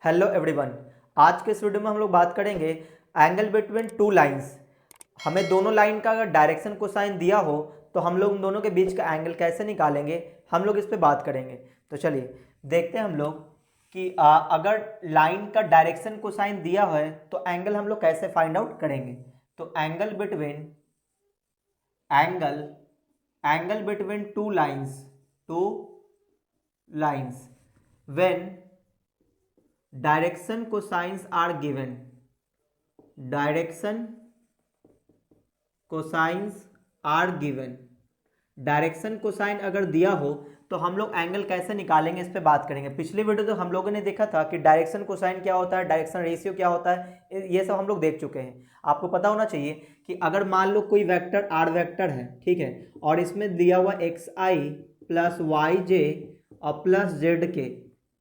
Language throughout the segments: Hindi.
Hello everyone. आज के इस वीडियो में हम लोग बात करेंगे एंगल बिटवीन टू लाइंस। हमें दोनों लाइन का अगर डायरेक्शन कोसाइन दिया हो तो हम लोग उन दोनों के बीच का एंगल कैसे निकालेंगे, हम लोग इस पे बात करेंगे। तो चलिए देखते हैं हम लोग कि अगर लाइन का डायरेक्शन कोसाइन दिया है तो एंगल हम लोग कैसे फाइंड आउट करेंगे। तो angle between two lines when direction cosines are given, direction cosines are given, direction cosine अगर दिया हो तो हम लोग एंगल कैसे निकालेंगे इस पे बात करेंगे। पिछले वीडियो तो हम लोगों ने देखा था कि डायरेक्शन कोसाइन क्या होता है, डायरेक्शन रेशियो क्या होता है, ये सब हम लोग देख चुके हैं। आपको पता होना चाहिए कि अगर मान लो कोई वेक्टर आर वेक्टर है, ठीक है, और इसमें दिया हुआ एक्स आई प्लस वाई जे और प्लस जेड के,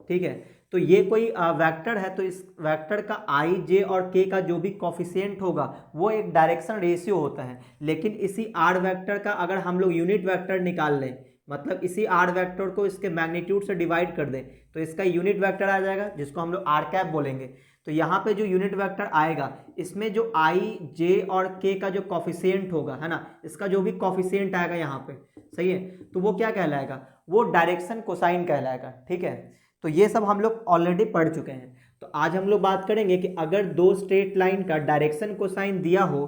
ठीक है, तो ये कोई वेक्टर है तो इस वेक्टर का आई जे और के का जो भी कॉफिशिएंट होगा वो एक डायरेक्शन रेशियो होता है। लेकिन इसी आर वेक्टर का अगर हम लोग यूनिट वेक्टर निकाल लें, मतलब इसी आर वेक्टर को इसके मैग्नीट्यूड से डिवाइड कर दें तो इसका यूनिट वेक्टर आ जाएगा जिसको हम लोग आर कैप बोलेंगे। तो यहाँ पे जो यूनिट वेक्टर आएगा इसमें जो आई जे और के का जो कॉफिशिएंट होगा, है ना, इसका जो भी कॉफिशिएंट आएगा यहाँ पे, सही है, तो वो क्या कहलाएगा, वो डायरेक्शन कोसाइन कहलाएगा। ठीक है, तो ये सब हम लोग ऑलरेडी पढ़ चुके हैं। तो आज हम लोग बात करेंगे कि अगर दो स्ट्रेट लाइन का डायरेक्शन कोसाइन दिया हो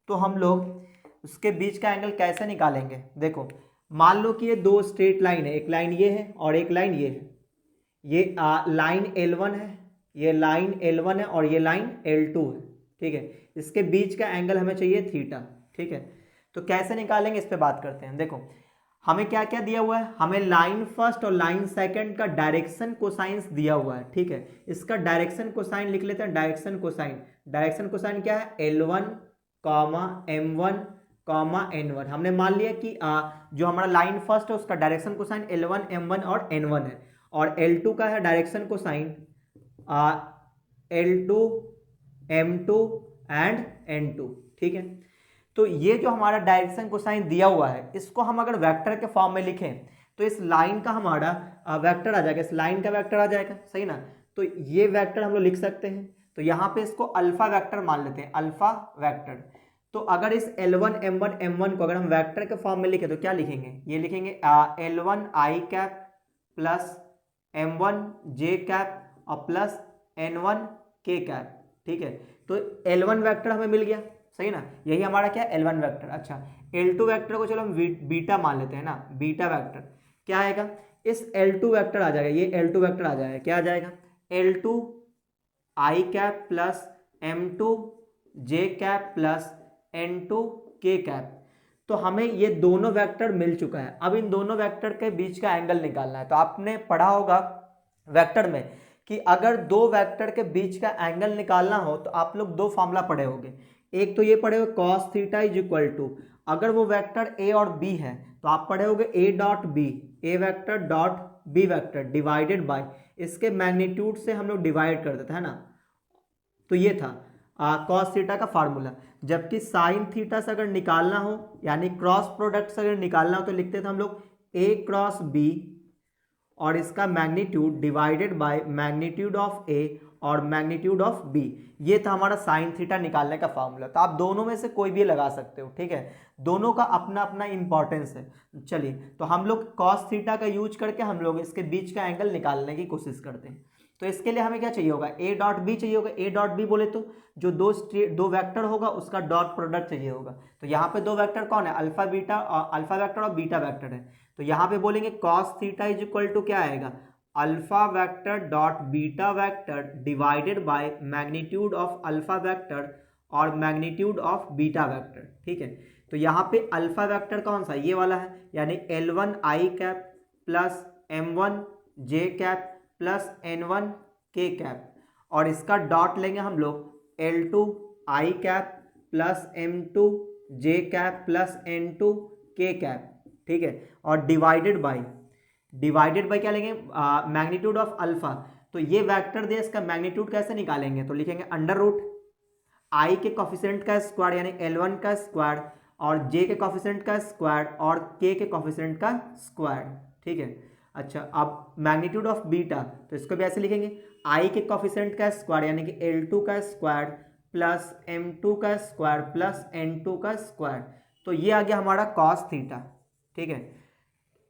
तो हम लोग उसके बीच का एंगल कैसे निकालेंगे। देखो मान लो कि ये दो स्ट्रेट लाइन है, एक लाइन ये है और एक लाइन ये है। ये लाइन L1 है, ये लाइन L1 है और ये लाइन L2 है। ठीक है, इसके बीच का एंगल हमें चाहिए थीटा। ठीक है, तो कैसे निकालेंगे इस पे बात करते हैं। देखो हमें क्या क्या दिया हुआ है, हमें लाइन फर्स्ट और लाइन सेकंड का डायरेक्शन कोसाइंस दिया हुआ है। ठीक है, इसका डायरेक्शन कोसाइन लिख लेते हैं। डायरेक्शन कोसाइन क्या है, L1 M1 N1। हमने मान लिया कि जो हमारा लाइन फर्स्ट है उसका डायरेक्शन कोसाइन L1 M1 और N1 है, और L2 का है direction cosine L2 M2 and N2। ठीक है, तो ये जो हमारा डायरेक्शन कोसाइन दिया हुआ है इसको हम अगर वेक्टर के फॉर्म में लिखें तो इस लाइन का हमारा वेक्टर आ जाएगा, इस लाइन का वेक्टर आ जाएगा, सही ना। तो ये वेक्टर हम लोग लिख सकते हैं। तो यहाँ पे इसको अल्फा वेक्टर मान लेते हैं, अल्फा वेक्टर। तो अगर इस L1 M1 M1 को अगर हम वेक्टर के फॉर्म में लिखें तो क्या लिखेंगे, ये लिखेंगे L1 आई कैप प्लस M1 जे कैप और प्लस N1 के कैप। ठीक है, तो L1 वेक्टर हमें मिल गया, सही ना, यही हमारा क्या है L1 वेक्टर। अच्छा, L2 वेक्टर को चलो हम बीटा मान लेते हैं ना, बीटा वेक्टर क्या आएगा, इस L2 वेक्टर आ जाएगा, ये L2 वेक्टर आ जाएगा, क्या आ जाएगा, L2 आई कैप प्लस M2 जे कैप प्लस N2 के कैप। तो हमें ये दोनों वेक्टर मिल चुका है। अब इन दोनों वेक्टर के बीच का एंगल निकालना है। तो आपने पढ़ा होगा वेक्टर में कि अगर दो वेक्टर के बीच का एंगल निकालना हो तो आप लोग दो फॉर्मूला पढ़े होंगे। एक तो ये पढ़े हुए cos theta is equal to, अगर वो वेक्टर ए और बी है तो आप पढ़े होंगे A dot B, A vector dot B vector divided by, इसके मैग्नीट्यूड से हम लोग डिवाइड कर देते हैं ना। तो ये था कॉस थीटा का फार्मूला। जबकि साइन थीटा से अगर निकालना हो यानी क्रॉस प्रोडक्ट से अगर निकालना हो तो लिखते थे हम लोग ए क्रॉस बी और इसका magnitude divided by magnitude of A और मैग्नीट्यूड ऑफ बी। ये था हमारा साइन थीटा निकालने का फार्मूला। तो आप दोनों में से कोई भी लगा सकते हो, ठीक है, दोनों का अपना अपना इंपॉर्टेंस है। चलिए, तो हम लोग कॉस थीटा का यूज करके हम लोग इसके बीच का एंगल निकालने की कोशिश करते हैं। तो इसके लिए हमें क्या चाहिए होगा, ए डॉट बी चाहिए होगा। ए डॉट बी बोले तो जो दो वेक्टर होगा उसका डॉट प्रोडक्ट चाहिए होगा। तो यहाँ पे दो वेक्टर कौन है, अल्फा बीटा, अल्फा वेक्टर और बीटा वेक्टर है। तो यहाँ पे बोलेंगे cos theta is equal to क्या आएगा, alpha vector dot beta vector divided by magnitude of alpha vector और मैग्नीट्यूड ऑफ बीटा वेक्टर। ठीक है, तो यहाँ पे अल्फा वेक्टर कौन सा, ये वाला है, यानी L1 आई कैप प्लस M1 जे कैप प्लस N1 के कैप, और इसका डॉट लेंगे हम लोग L2 आई कैप प्लस M2 जे कैप प्लस N2 के कैप। ठीक है, और डिवाइडेड बाय क्या लेंगे, मैग्नीट्यूड ऑफ अल्फा। तो ये वेक्टर दे, इसका मैग्नीट्यूड कैसे निकालेंगे, तो लिखेंगे अंडर रूट आई के कॉफिशिएंट का स्क्वायर यानी L1 का स्क्वायर और जे के कॉफिशिएंट का स्क्वायर और के कॉफिशिएंट का स्क्वायर। ठीक है, अच्छा, अब मैग्नीट्यूड ऑफ बीटा तो इसको भी ऐसे लिखेंगे आई के कोफिशिएंट का स्क्वायर यानी कि L2 का स्क्वायर प्लस M2 का स्क्वायर प्लस N2 का स्क्वायर, तो ये आ गया हमारा कॉस थीटा। ठीक है,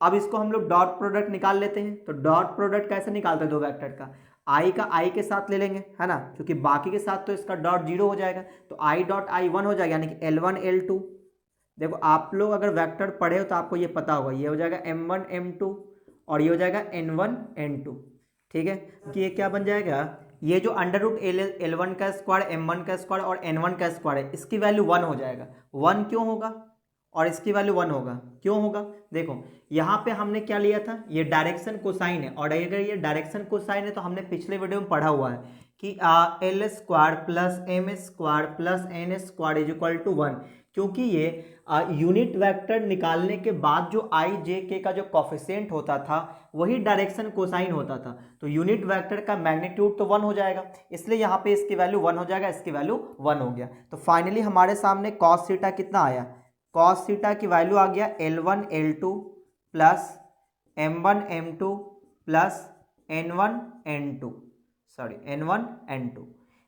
अब इसको हम लोग डॉट प्रोडक्ट निकाल लेते हैं। तो डॉट प्रोडक्ट कैसे निकालते हैं दो वेक्टर का, आई का आई के साथ ले लेंगे, है ना, क्योंकि बाकी के साथ तो इसका डॉट जीरो हो जाएगा, तो आई डॉट आई वन हो जाएगा यानी कि L1 L2। देखो आप लोग अगर वेक्टर पढ़े हो तो आपको ये पता होगा, ये हो जाएगा M1 M2 और ये हो जाएगा N1 N2। ठीक है, कि ये क्या बन जाएगा, ये जो अंडर रूट L1 का स्क्वायर M1 का स्क्वायर और N1 का स्क्वायर है, इसकी वैल्यू 1 हो जाएगा। 1 क्यों होगा और इसकी वैल्यू 1 होगा, क्यों होगा, देखो यहाँ पे हमने क्या लिया था, ये डायरेक्शन कोसाइन है, और अगर ये डायरेक्शन कोसाइन है तो हमने पिछले वीडियो में पढ़ा हुआ है कि L square plus M square plus N square is equal to 1, क्योंकि ये यूनिट वेक्टर निकालने के बाद जो आई जे के का जो कोफिशिएंट होता था वही डायरेक्शन कोसाइन होता था, तो यूनिट वेक्टर का मैग्नीट्यूड तो 1 हो जाएगा, इसलिए यहाँ पे इसकी वैल्यू 1 हो जाएगा, इसकी वैल्यू 1 हो गया। तो फाइनली हमारे सामने कॉस थीटा कितना आया, कॉस थीटा की वैल्यू आ गया L1 L2 plus M1 M2 plus N1 N2, sorry N1 N2,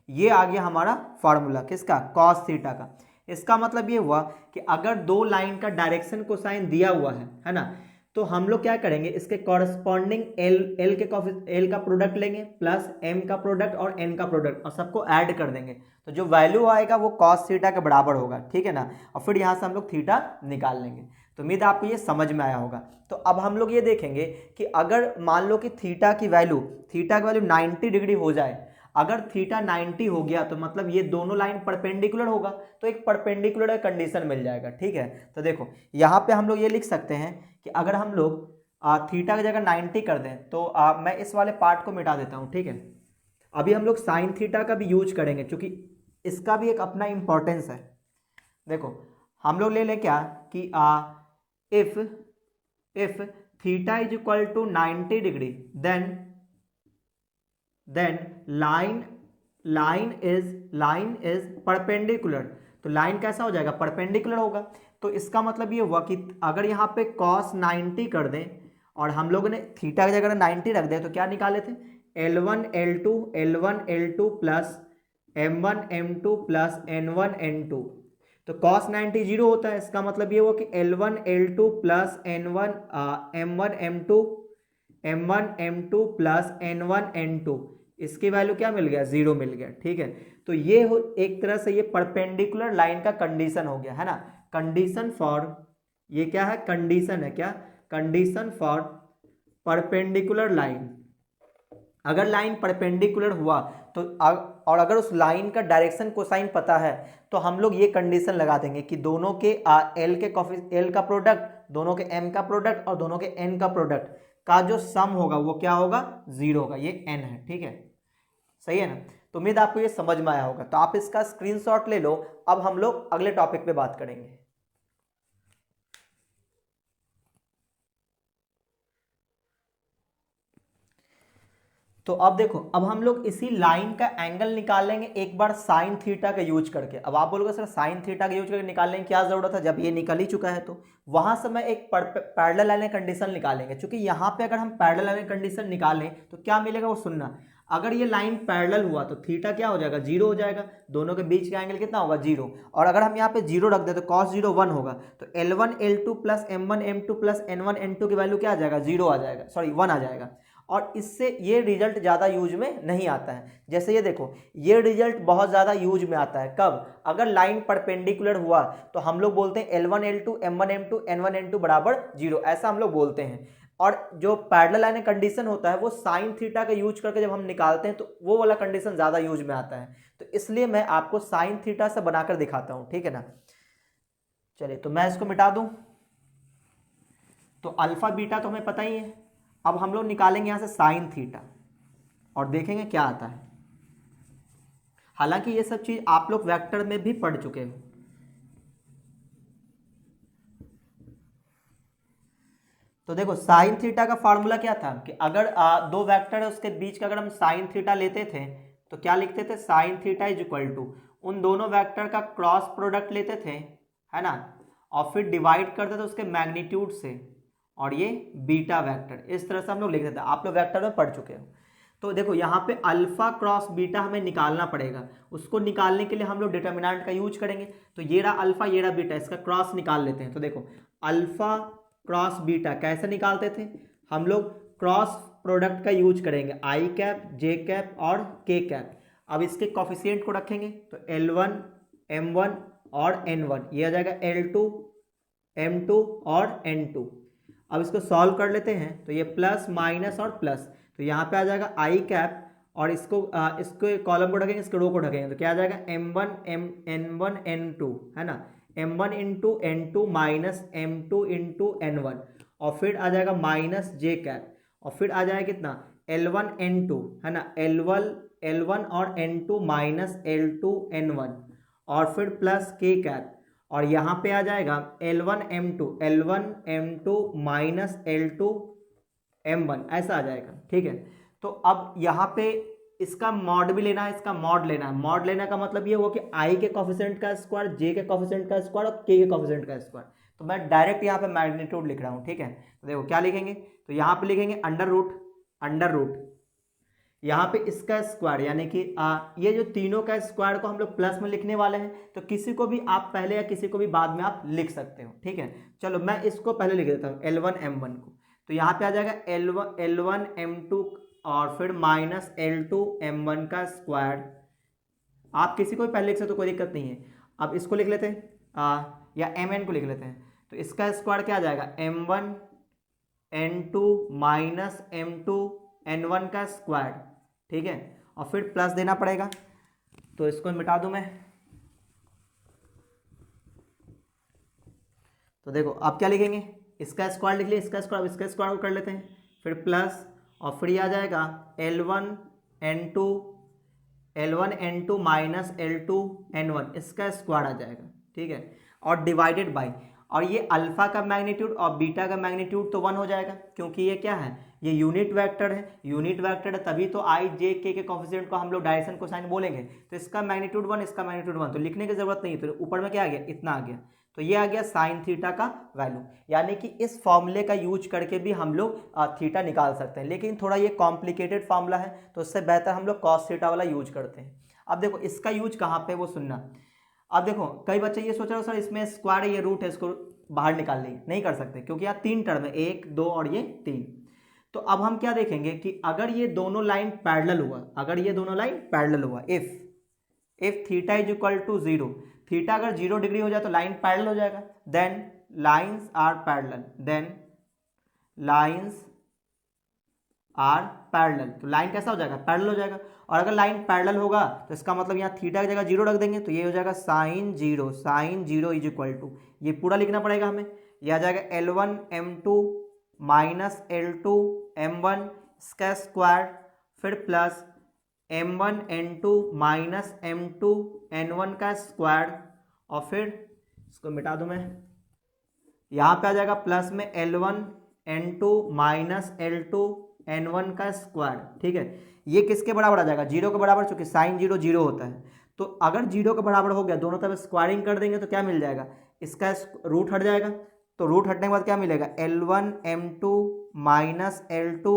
ये आ गया हमारा फॉर्मूला किसका, कॉस थीटा का। इसका मतलब ये हुआ कि अगर दो लाइन का डायरेक्शन कोसाइन दिया हुआ है ना, तो हम लोग क्या करेंगे, इसके कॉरस्पॉन्डिंग एल का प्रोडक्ट लेंगे प्लस एम का प्रोडक्ट और एन का प्रोडक्ट और सबको ऐड कर देंगे, तो जो वैल्यू आएगा वो कॉस थीटा के बराबर होगा। ठीक है ना, और फिर यहाँ से हम लोग थीटा निकाल लेंगे। तो उम्मीद आपको ये समझ में आया होगा। तो अब हम लोग ये देखेंगे कि अगर मान लो कि थीटा की वैल्यू 90 डिग्री हो जाए, अगर थीटा 90 हो गया तो मतलब ये दोनों लाइन परपेंडिकुलर होगा, तो एक परपेंडिकुलर कंडीशन मिल जाएगा। ठीक है, तो देखो यहाँ पे हम लोग ये लिख सकते हैं कि अगर हम लोग थीटा की जगह 90 कर दें तो मैं इस वाले पार्ट को मिटा देता हूँ। ठीक है, अभी हम लोग साइन थीटा का भी यूज करेंगे क्योंकि इसका भी एक अपना इंपॉर्टेंस है। देखो हम लोग ले लें क्या कि if theta is equal to 90 degree then line is perpendicular. तो लाइन कैसा हो जाएगा, परपेंडिकुलर होगा। तो इसका मतलब ये हुआ कि अगर यहाँ पे cos 90 कर दें और हम लोगों ने थीटा की जगह 90 रख दें तो क्या निकाले थे, L1 L2 plus M1 M2 plus N1 N2। तो cos 90 जीरो होता है, इसका मतलब ये हुआ कि L1 L2 plus M1 M2 plus N1 N2, इसकी वैल्यू क्या मिल गया, जीरो मिल गया। ठीक है, तो ये एक तरह से ये परपेंडिकुलर लाइन का कंडीशन हो गया, है ना, कंडीशन फॉर, ये क्या है, कंडीशन है, क्या, कंडीशन फॉर परपेंडिकुलर लाइन। अगर लाइन परपेंडिकुलर हुआ तो और अगर उस लाइन का डायरेक्शन कोसाइन पता है तो हम लोग ये कंडीशन लगा देंगे कि दोनों के एल का प्रोडक्ट, दोनों के एम का प्रोडक्ट और दोनों के एन का प्रोडक्ट का जो सम होगा वो क्या होगा, जीरो होगा। ये एन है। ठीक है, सही है ना। तो उम्मीद आपको ये समझ में आया होगा। तो आप इसका स्क्रीनशॉट ले लो। अब हम लोग अगले टॉपिक पे बात करेंगे। तो अब देखो, अब हम लोग इसी लाइन का एंगल निकाल लेंगे एक बार साइन थीटा का यूज करके। अब आप बोलोगे सर साइन थीटा का यूज करके निकालने की क्या जरूरत है, जब ये निकल ही चुका है। तो वहां से मैं एक पैरेलल लाइन कंडीशन निकालेंगे, क्योंकि यहाँ पे अगर हम पैरेलल लाइन कंडीशन निकालें तो क्या मिलेगा वो सुनना। अगर ये लाइन पैरेलल हुआ तो थीटा क्या हो जाएगा, जीरो हो जाएगा। दोनों के बीच का एंगल कितना होगा, जीरो। और अगर हम यहाँ पे जीरो रख दे तो cos 0 1 होगा। तो L1 L2 plus M1 M2 plus N1 N2 की वैल्यू क्या आ जाएगा, जीरो आ जाएगा, सॉरी 1 आ जाएगा। और इससे ये रिजल्ट ज़्यादा यूज में नहीं आता है। जैसे ये देखो, ये रिजल्ट बहुत ज़्यादा यूज में आता है कब, अगर लाइन परपेंडिकुलर हुआ तो हम लोग बोलते हैं L1 L2 M1 M2 N1 N2 बराबर जीरो, ऐसा हम लोग बोलते हैं। और जो पैरेलल लाइन कंडीशन होता है वो साइन थीटा का यूज करके जब हम निकालते हैं तो वो वाला कंडीशन ज़्यादा यूज में आता है। तो इसलिए मैं आपको साइन थीटा से बनाकर दिखाता हूँ, ठीक है ना। चलिए, तो मैं इसको मिटा दूँ। तो अल्फा बीटा तो हमें पता ही है। अब हम लोग निकालेंगे यहां से साइन थीटा और देखेंगे क्या आता है। हालांकि ये सब चीज आप लोग वेक्टर में भी पढ़ चुके हो। तो देखो, साइन थीटा का फॉर्मूला क्या था कि अगर दो वेक्टर है उसके बीच का अगर हम साइन थीटा लेते थे तो क्या लिखते थे, sine theta is equal to उन दोनों वेक्टर का क्रॉस प्रोडक्ट लेते थे, है ना, और फिर डिवाइड करते थे उसके मैग्नीट्यूड से, और ये बीटा वेक्टर, इस तरह से हम लोग लिखते थे। आप लोग वेक्टर में पढ़ चुके हो। तो देखो यहाँ पे अल्फा क्रॉस बीटा हमें निकालना पड़ेगा, उसको निकालने के लिए हम लोग डिटर्मिनेंट का यूज करेंगे। तो ये रहा अल्फा, ये रहा बीटा, इसका क्रॉस निकाल लेते हैं। तो देखो अल्फा क्रॉस बीटा कैसे निकालते थे हम लोग, क्रॉस प्रोडक्ट का यूज करेंगे, आई कैप, जे कैप और के कैप। अब इसके कॉफिशिएंट को रखेंगे तो L1 M1 और N1, ये आ जाएगा L2 M2 और N2। अब इसको सॉल्व कर लेते हैं तो ये प्लस माइनस और प्लस, तो यहाँ पे आ जाएगा आई कैप और इसको कॉलम को ढकेंगे, इसको रो को ढकेंगे, तो क्या आ जाएगा M1 N1 N2 है ना, M1 into N2 minus M2 into N1, और फिर आ जाएगा माइनस जे कैप, और फिर आ जाएगा कितना L1 N2 है ना, L1 और N2 माइनस L2 N1, और फिर प्लस के कैप, और यहाँ पे आ जाएगा L1 M2 minus L2 M1, ऐसा आ जाएगा। ठीक है, तो अब यहाँ पे इसका मॉड भी लेना है, इसका मॉड लेना है। मॉड लेने का मतलब ये हुआ कि आई के कॉफिशिएंट का स्क्वायर, जे के कॉफिशिएंट का स्क्वायर और के कॉफिशिएंट का स्क्वायर। तो मैं डायरेक्ट यहाँ पे मैग्नीट्यूड लिख रहा हूँ। ठीक है, तो देखो क्या लिखेंगे, तो यहाँ पे लिखेंगे अंडर रूट यहाँ पे इसका स्क्वायर, यानी कि ये जो तीनों का स्क्वायर को हम लोग प्लस में लिखने वाले हैं, तो किसी को भी आप पहले या किसी को भी बाद में आप लिख सकते हो। ठीक है, चलो मैं इसको पहले लिख देता हूँ L1 M1 को, तो यहाँ पे आ जाएगा L1 M2 और फिर माइनस L2 M1 का स्क्वायर। आप किसी को भी पहले लिख सकते हो, कोई दिक्कत नहीं है। अब इसको लिख लेते हैं या Mn को लिख लेते हैं, तो इसका स्क्वायर क्या आ जाएगा M1 N2 minus M2 N1 का स्क्वायर। ठीक है, और फिर प्लस देना पड़ेगा, तो इसको मिटा दूं मैं। तो देखो अब क्या लिखेंगे, इसका स्क्वायर लिख लिया, इसका स्क्वायर, इसका स्क्वायर को कर लेते हैं, फिर प्लस, और फिर ये आ जाएगा L1 N2 minus L2 N1, इसका स्क्वायर आ जाएगा। ठीक है, और डिवाइडेड बाई, और ये अल्फा का मैग्नीट्यूड और बीटा का मैग्नीट्यूड तो 1 हो जाएगा, क्योंकि ये क्या है, ये यूनिट वेक्टर है। यूनिट वेक्टर है तभी तो आई जे के कॉफिशिएंट को हम लोग डायरेक्शन कोसाइन बोलेंगे। तो इसका मैग्नीट्यूड 1, इसका मैग्नीट्यूड 1, तो लिखने की जरूरत नहीं है। तो ऊपर में क्या आ गया, इतना आ गया, तो ये आ गया साइन थीटा का वैल्यू। यानी कि इस फॉर्मूले का यूज करके भी हम लोग थीटा निकाल सकते हैं, लेकिन थोड़ा ये कॉम्प्लिकेटेड फॉर्मूला है, तो उससे बेहतर हम लोग कॉस थीटा वाला यूज करते हैं। अब देखो इसका यूज कहाँ पे वो सुनना। अब देखो कई बच्चे ये सोच रहे हो सर इसमें स्क्वायर है, ये रूट है, इसको बाहर निकाल लेंगे, नहीं कर सकते, क्योंकि यहाँ 3 टर्म है, 1 2 और ये 3। तो अब हम क्या देखेंगे कि अगर ये दोनों लाइन पैरेलल हुआ, if theta is equal to 0, theta अगर 0 डिग्री हो जाए तो लाइन पैरेलल हो जाएगा, देन लाइन्स आर पैरेलल, तो लाइन कैसा हो जाएगा, पैरेलल हो जाएगा। और अगर लाइन पैरेलल होगा तो इसका मतलब यहाँ थीटा की जगह 0 रख देंगे, तो ये हो जाएगा sine zero is equal to, ये पूरा लिखना पड़ेगा हमें, यह आ जाएगा L1 M2 minus L2 M1 इसका स्क्वायर, फिर plus M1 N2 minus M2 N1 का स्क्वायर, और फिर इसको मिटा दूं मैं, यहाँ पे आ जाएगा प्लस में L1 N2 minus L2 N1 का स्क्वायर। ठीक है, ये किसके बराबर आ जाएगा, 0 के बराबर, चूंकि साइन 0 होता है। तो अगर 0 के बराबर हो गया, दोनों तरफ स्क्वायरिंग कर देंगे तो क्या मिल जाएगा, इसका रूट हट जाएगा, तो रूट हटने के बाद क्या मिलेगा, L1 M2 minus L2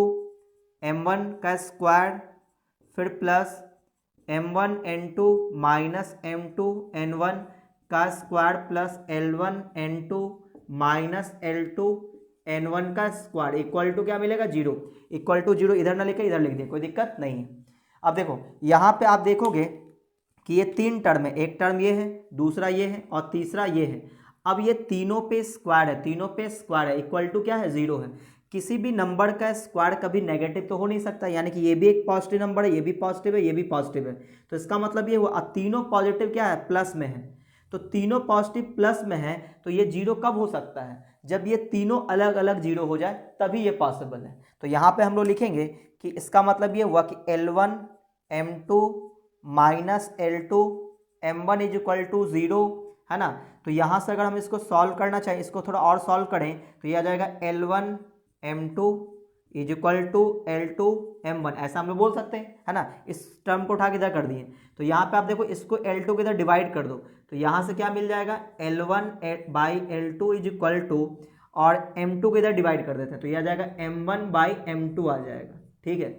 M1 का स्क्वायर, फिर plus M1 N2 minus M2 N1 का square, plus L1 N2 minus L2 N1 का स्क्वायर इक्वल टू क्या मिलेगा, 0। इक्वल टू 0 इधर ना लिखे, इधर लिख दिए, कोई दिक्कत नहीं है। अब देखो यहाँ पे आप देखोगे कि ये 3 टर्म है, एक टर्म ये है, दूसरा ये है और तीसरा ये है। अब ये तीनों पे स्क्वायर है, इक्वल टू क्या है, 0 है। किसी भी नंबर का स्क्वायर कभी नेगेटिव तो हो नहीं सकता, यानी कि ये भी एक पॉजिटिव नंबर है, ये भी पॉजिटिव है, ये भी पॉजिटिव है, तो इसका मतलब ये हुआ तीनों पॉजिटिव क्या है, प्लस में है। तो तीनों पॉजिटिव प्लस में है, तो ये 0 कब हो सकता है, जब ये तीनों अलग अलग 0 हो जाए, तभी ये पॉसिबल है। तो यहाँ पे हम लोग लिखेंगे कि इसका मतलब ये हुआ कि L1 M2 minus L2 M1 is equal to 0 है ना। तो यहाँ से अगर हम इसको सॉल्व करना चाहें, इसको थोड़ा और सॉल्व करें, तो ये आ जाएगा L1 M2 is equal to L2 M1, ऐसा हम लोग बोल सकते हैं, है ना। इस टर्म को उठा के इधर कर दिए, तो यहाँ पे आप देखो इसको L2 के इधर डिवाइड कर दो, तो यहाँ से क्या मिल जाएगा, L1 by L2 is equal to, और M2 के इधर डिवाइड कर देते हैं, तो यह आ जाएगा M1 बाई M2 आ जाएगा। ठीक है,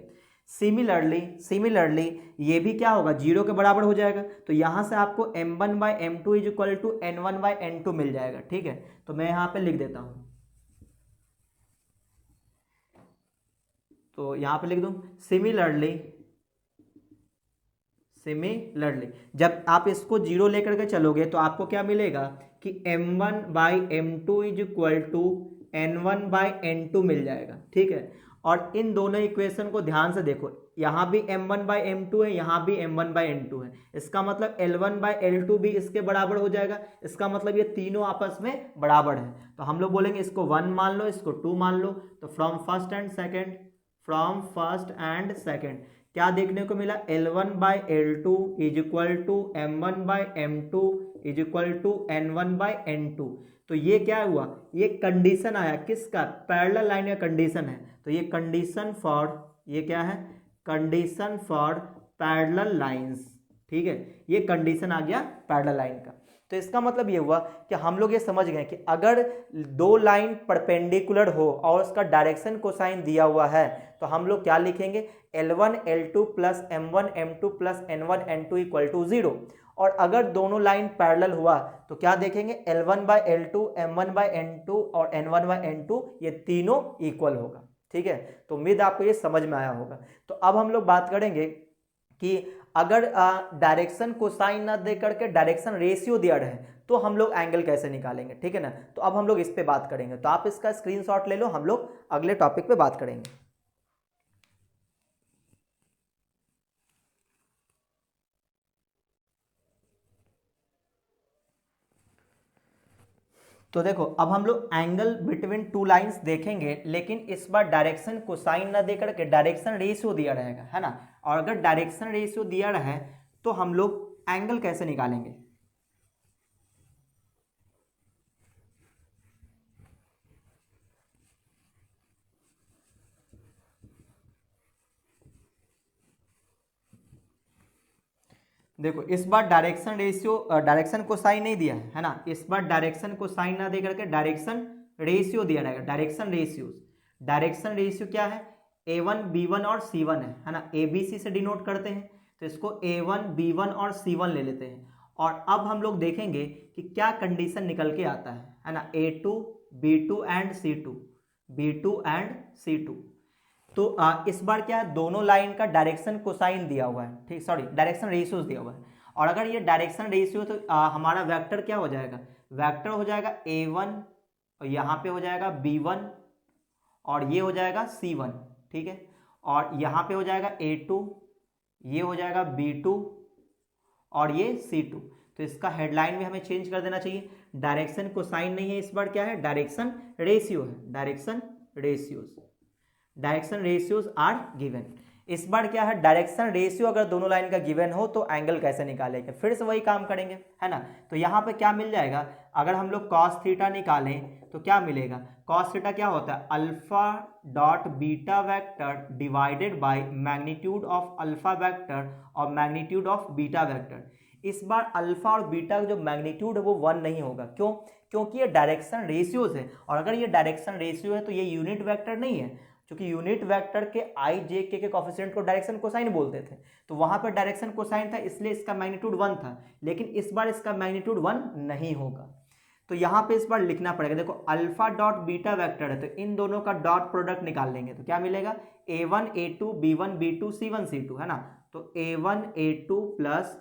सिमिलरली ये भी क्या होगा, जीरो के बराबर हो जाएगा। तो यहां से आपको m1/m2 is equal to n1/n2 मिल जाएगा। ठीक है, तो मैं यहां पे लिख देता हूं, तो यहां पे लिख दूं सिमिलरली जब आप इसको जीरो लेकर के चलोगे तो आपको क्या मिलेगा कि m1/m2 is equal to n1/n2 मिल जाएगा। ठीक है, और इन दोनों इक्वेशन को ध्यान से देखो, यहाँ भी m1/m2 है, यहाँ भी m1/n2 है, इसका मतलब L1/L2 भी इसके बराबर हो जाएगा। इसका मतलब ये तीनों आपस में बराबर है। तो हम लोग बोलेंगे इसको 1 मान लो, इसको 2 मान लो। तो फ्रॉम फर्स्ट एंड सेकेंड क्या देखने को मिला, L1/L2 is equal to m1/m2 is equal to n1/n2। तो ये क्या हुआ, ये कंडीशन आया किसका, पैरेलल लाइन का कंडीशन है। तो ये कंडीशन फॉर, ये क्या है, कंडीशन फॉर पैरेलल लाइंस। ठीक है, ये कंडीशन आ गया पैरेलल लाइन का। तो इसका मतलब ये हुआ कि हम लोग ये समझ गए कि अगर दो लाइन परपेंडिकुलर हो और उसका डायरेक्शन कोसाइन दिया हुआ है तो हम लोग क्या लिखेंगे, L1 L2 plus M1 M2 plus N1 N2 equal to 0। और अगर दोनों लाइन पैरेलल हुआ तो क्या देखेंगे, L1/L2 M1/N2 और N1/N2 ये तीनों इक्वल होगा। ठीक है, तो उम्मीद आपको ये समझ में आया होगा। तो अब हम लोग बात करेंगे कि अगर डायरेक्शन कोसाइन ना दे करके डायरेक्शन रेशियो दिया रहे तो हम लोग एंगल कैसे निकालेंगे। ठीक है ना, तो अब हम लोग इस पे बात करेंगे। तो आप इसका स्क्रीनशॉट ले लो, हम लोग अगले टॉपिक पे बात करेंगे। तो देखो अब हम लोग एंगल बिटवीन टू लाइंस देखेंगे, लेकिन इस बार डायरेक्शन कोसाइन ना दे करके डायरेक्शन रेशियो दिया रहेगा, है ना। और अगर डायरेक्शन रेशियो दिया रहे तो हम लोग एंगल कैसे निकालेंगे। देखो इस बार डायरेक्शन कोसाइन नहीं दिया है ना, इस बार डायरेक्शन कोसाइन ना दे करके डायरेक्शन रेशियो दिया रहेगा। डायरेक्शन रेशियो क्या है, A1 B1 और C1 है ना, ABC से डिनोट करते हैं। तो इसको A1 B1 और C1 ले लेते हैं। और अब हम लोग देखेंगे कि क्या कंडीशन निकल के आता है ना, A2 B2 एंड C2 तो इस बार क्या है, दोनों लाइन का डायरेक्शन कोसाइन दिया हुआ है, ठीक, सॉरी डायरेक्शन रेशियोज दिया हुआ है। और अगर ये डायरेक्शन रेशियो तो हमारा वेक्टर क्या हो जाएगा, वेक्टर हो जाएगा A1 और यहाँ पे हो जाएगा B1 और ये हो जाएगा C1। ठीक है, और यहाँ पे हो जाएगा A2, ये हो जाएगा B2 और ये C2। तो इसका हेडलाइन में हमें चेंज कर देना चाहिए, डायरेक्शन कोसाइन नहीं है, इस बार क्या है, डायरेक्शन रेशियो है। Direction ratios are given. इस बार क्या है, डायरेक्शन रेशियो अगर दोनों लाइन का गिवन हो तो एंगल कैसे निकालेंगे, फिर से वही काम करेंगे, है ना। तो यहाँ पे क्या मिल जाएगा, अगर हम लोग कॉस थीटा निकालें तो क्या मिलेगा, कॉस थीटा क्या होता है, alpha dot beta vector divided by magnitude of alpha vector और मैग्नीट्यूड ऑफ बीटा वेक्टर। इस बार अल्फा और बीटा का जो मैग्नीट्यूड है वो 1 नहीं होगा, क्यों, क्योंकि ये डायरेक्शन रेशियोज है। और अगर ये डायरेक्शन रेशियो है तो ये यूनिट वेक्टर नहीं है, क्योंकि यूनिट वेक्टर के आई जे के कोफिशिएंट को डायरेक्शन कोसाइन बोलते थे। तो वहां पर डायरेक्शन कोसाइन था, इसलिए इसका मैग्नीट्यूड 1 था। लेकिन इस बार इसका मैग्नीट्यूड 1 नहीं होगा। तो यहाँ पे इस बार लिखना पड़ेगा, देखो अल्फा डॉट बीटा वेक्टर है तो इन दोनों का डॉट प्रोडक्ट निकाल लेंगे तो क्या मिलेगा, A1 A2 B1 B2 C1 C2, है ना। तो A1 A2 plus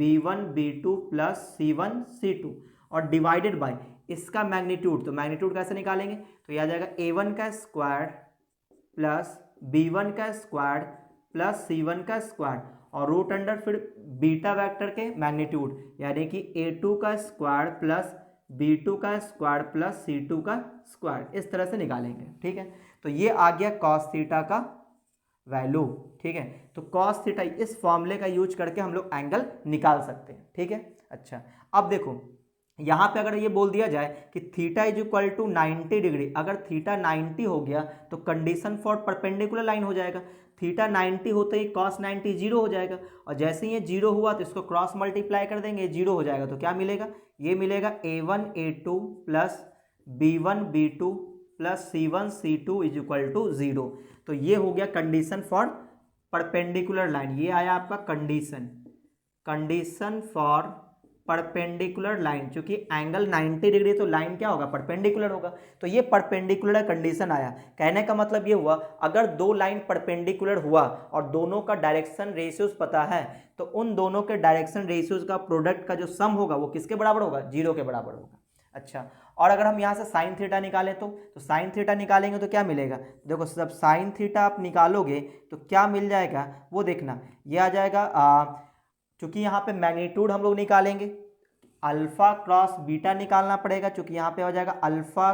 B1 B2 plus C1 C2 और डिवाइडेड बाय इसका मैग्नीट्यूड। तो मैग्नीट्यूड कैसे निकालेंगे, तो यह आ जाएगा A1 का स्क्वायर प्लस B1 का स्क्वायर प्लस C1 का स्क्वायर और रूट अंडर फिर बीटा वेक्टर के मैग्नीट्यूड, यानी कि A2 का स्क्वायर प्लस B2 का स्क्वायर प्लस C2 का स्क्वायर, इस तरह से निकालेंगे। ठीक है, तो ये आ गया कॉस थीटा का वैल्यू। ठीक है, तो कॉस थीटा इस फॉर्मूले का यूज करके हम लोग एंगल निकाल सकते हैं। ठीक है, अच्छा अब देखो यहाँ पे अगर ये बोल दिया जाए कि theta is equal to 90 degree, अगर थीटा 90 हो गया तो कंडीशन फॉर परपेंडिकुलर लाइन हो जाएगा। थीटा 90 होते ही कॉस 90 जीरो हो जाएगा, और जैसे ही ये जीरो हुआ तो इसको क्रॉस मल्टीप्लाई कर देंगे, जीरो हो जाएगा। तो क्या मिलेगा, ये मिलेगा A1 A2 plus B1 B2 plus C1 C2 is equal to 0। तो ये हो गया कंडीशन फॉर परपेंडिकुलर लाइन, ये आया आपका condition, condition for perpendicular line, क्योंकि एंगल 90 डिग्री तो लाइन क्या होगा, परपेंडिकुलर होगा, तो ये परपेंडिकुलर कंडीशन आया। कहने का मतलब ये हुआ अगर दो लाइन परपेंडिकुलर हुआ और दोनों का डायरेक्शन रेशियोज पता है तो उन दोनों के डायरेक्शन रेशियोज का प्रोडक्ट का जो सम होगा वो किसके बराबर होगा, 0 के बराबर होगा। अच्छा, और अगर हम यहाँ से साइन थीटा निकालें तो साइन थीटा निकालेंगे तो क्या मिलेगा, देखो जब साइन थीटा आप निकालोगे तो क्या मिल जाएगा वो देखना, ये आ जाएगा चूंकि यहाँ पे मैग्नीट्यूड हम लोग निकालेंगे, अल्फा क्रॉस बीटा निकालना पड़ेगा, क्योंकि यहाँ पे हो जाएगा अल्फा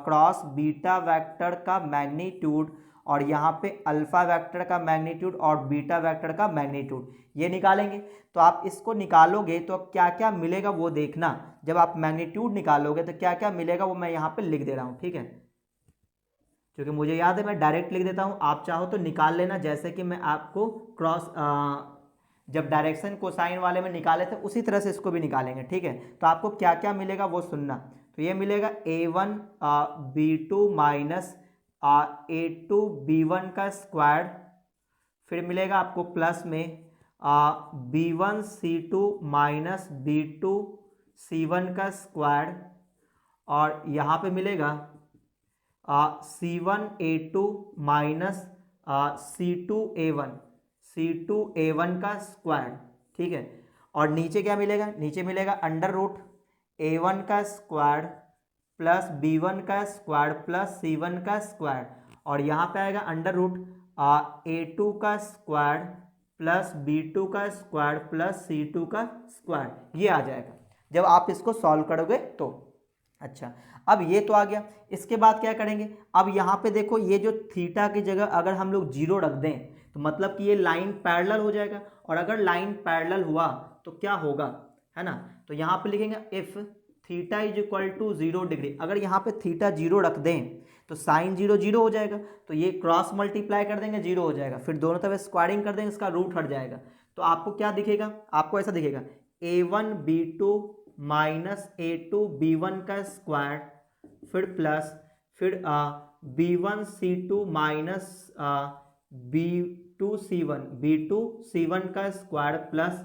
क्रॉस बीटा वेक्टर का मैग्नीट्यूड, और यहाँ पे अल्फा वेक्टर का मैग्नीट्यूड और बीटा वेक्टर का मैग्नीट्यूड, ये निकालेंगे। तो आप इसको निकालोगे तो क्या क्या मिलेगा वो देखना, जब आप मैग्नीट्यूड निकालोगे तो क्या क्या मिलेगा वो मैं यहाँ पे लिख दे रहा हूँ, ठीक है, क्योंकि मुझे याद है मैं डायरेक्ट लिख देता हूँ, आप चाहो तो निकाल लेना, जैसे कि मैं आपको क्रॉस जब डायरेक्शन कोसाइन वाले में निकाले थे उसी तरह से इसको भी निकालेंगे, ठीक है। तो आपको क्या क्या मिलेगा वो सुनना, तो ये मिलेगा a1 b2 minus a2 b1 का स्क्वायर, फिर मिलेगा आपको प्लस में b1 c2 minus b2 c1 का स्क्वायर, और यहाँ पे मिलेगा c1 a2 minus c2 a1 का स्क्वायर, ठीक है। और नीचे क्या मिलेगा, नीचे मिलेगा अंडर रूट a1 का स्क्वायर प्लस b1 का स्क्वायर प्लस c1 का स्क्वायर, और यहाँ पे आएगा अंडर रूट a2 का स्क्वायर प्लस b2 का स्क्वायर प्लस c2 का स्क्वायर, ये आ जाएगा जब आप इसको सॉल्व करोगे तो। अच्छा, अब ये तो आ गया, इसके बाद क्या करेंगे, अब यहाँ पे देखो ये जो थीटा की जगह अगर हम लोग 0 रख दें तो मतलब कि ये लाइन पैरेलल हो जाएगा, और अगर लाइन पैरेलल हुआ तो क्या होगा, है ना, तो यहाँ पे लिखेंगे if theta is equal to 0 degree, अगर यहाँ पे थीटा 0 रख दें तो साइन 0 0 हो जाएगा, तो ये क्रॉस मल्टीप्लाई कर देंगे 0 हो जाएगा, फिर दोनों तरफ स्क्वायरिंग कर देंगे, इसका रूट हट जाएगा, तो आपको क्या दिखेगा, आपको ऐसा दिखेगा a1 b2 minus a2 b1 का स्क्वायर, फिर प्लस, फिर b1 c2 minus b2 c1 का स्क्वायर प्लस,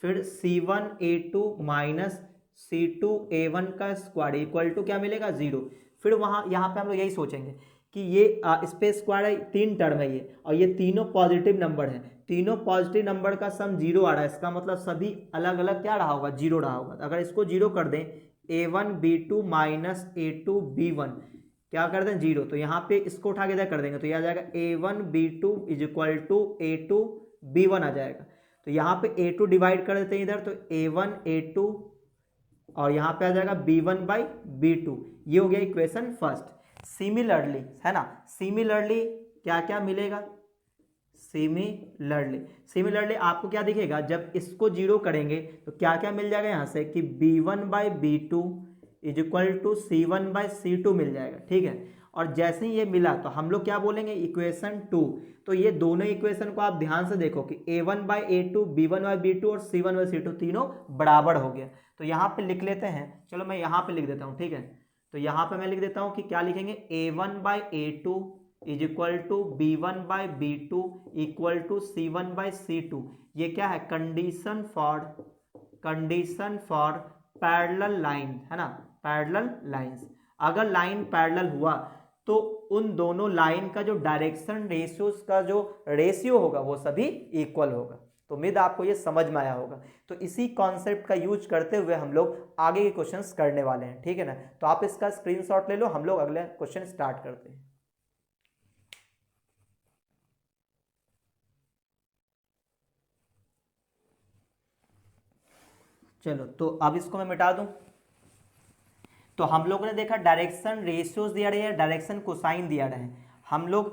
फिर c1 a2 minus c2 a1 का स्क्वायर इक्वल टू क्या मिलेगा, 0। फिर वहाँ यहाँ पे हम लोग यही सोचेंगे कि ये इस पे स्क्वायर है, 3 टर्म है ये, और ये तीनों पॉजिटिव नंबर है, तीनों पॉजिटिव नंबर का सम 0 आ रहा है, इसका मतलब सभी अलग अलग क्या रहा होगा, 0 रहा होगा। अगर इसको 0 कर दें a1 b2 minus a2 b1 क्या कर दें 0, तो यहाँ पे इसको उठा के इधर कर देंगे तो यह आ जाएगा a1 b2 is equal to a2 b1 आ जाएगा, तो यहाँ पे a2 डिवाइड कर देते हैं इधर, तो a1 a2 और यहाँ पे आ जाएगा b1 बाई b2, ये हो गया इक्वेशन फर्स्ट। सिमिलरली, है ना, सिमिलरली क्या क्या मिलेगा, सिमिलरली आपको क्या दिखेगा, जब इसको 0 करेंगे तो क्या क्या मिल जाएगा यहाँ से कि b1 by b2 is equal to c1 by c2 मिल जाएगा, ठीक है। और जैसे ही ये मिला तो हम लोग क्या बोलेंगे, इक्वेशन 2, तो ये दोनों इक्वेशन को आप ध्यान से देखो कि a1 by a2 b1 by b2 और c1 बाई c2 तीनों बराबर हो गया, तो यहाँ पे लिख लेते हैं, चलो मैं यहाँ पे लिख देता हूँ, ठीक है। तो यहाँ पे मैं लिख देता हूँ कि क्या लिखेंगे, a1 by a2 is equal to b1 by b2 equal to c1 by c2, ये क्या है, कंडीशन फॉर पैरेलल लाइन, है ना, पैरेलल लाइंस। अगर लाइन पैरेलल हुआ तो उन दोनों लाइन का जो डायरेक्शन रेशियोज का जो रेशियो होगा वो सभी इक्वल होगा। तो उम्मीद आपको ये समझ में आया होगा। तो इसी कॉन्सेप्ट का यूज करते हुए हम लोग आगे के क्वेश्चंस करने वाले हैं, ठीक है ना। तो आप इसका स्क्रीनशॉट ले लो, हम लोग अगले क्वेश्चन स्टार्ट करते हैं। चलो, तो अब इसको मैं मिटा दूं। तो हम लोगों ने देखा डायरेक्शन रेशियोज दिया रहे हैं, डायरेक्शन कोसाइन दिया रहे हैं, हम लोग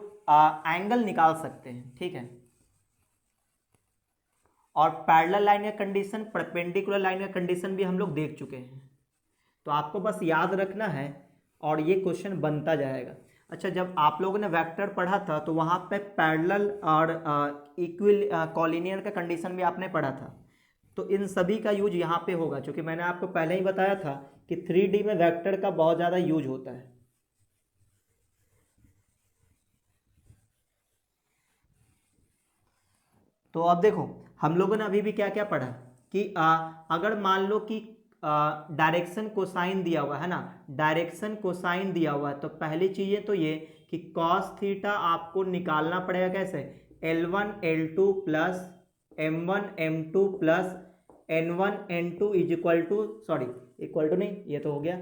एंगल निकाल सकते हैं, ठीक है। और पैरेलल लाइन का कंडीशन, परपेंडिकुलर लाइन का कंडीशन भी हम लोग देख चुके हैं। तो आपको बस याद रखना है और ये क्वेश्चन बनता जाएगा। अच्छा, जब आप लोगों ने वेक्टर पढ़ा था तो वहाँ पे पैरेलल और इक्वल कॉलिनियर का कंडीशन भी आपने पढ़ा था, तो इन सभी का यूज यहाँ पे होगा, क्योंकि मैंने आपको पहले ही बताया था कि 3D में वेक्टर का बहुत ज़्यादा यूज होता है। तो अब देखो हम लोगों ने अभी भी क्या क्या पढ़ा कि अगर मान लो कि डायरेक्शन कोसाइन दिया हुआ है ना, डायरेक्शन कोसाइन दिया हुआ है, तो पहली चीज़ें तो ये कि कॉस थीटा आपको निकालना पड़ेगा कैसे, L1 L2 plus M1 M2 plus N1 N2 equal to नहीं, ये तो हो गया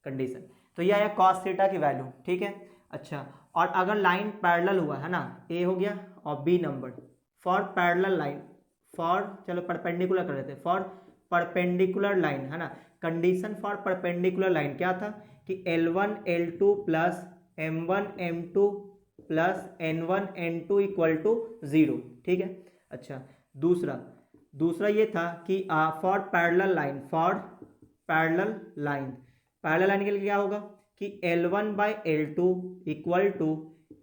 कंडीशन, तो ये आया कॉस थीटा की वैल्यू, ठीक है। अच्छा, और अगर लाइन पैरेलल हुआ है ना, ए हो गया, और B number for parallel line, for चलो परपेंडिकुलर कर देते हैं, फॉर परपेंडिकुलर लाइन है ना, कंडीशन फॉर परपेंडिकुलर लाइन क्या था कि L1 L2 plus M1 M2 plus N1 N2 equal to 0, ठीक है। अच्छा, दूसरा ये था कि for parallel line, for parallel line के लिए क्या होगा कि L1 by L2 equal to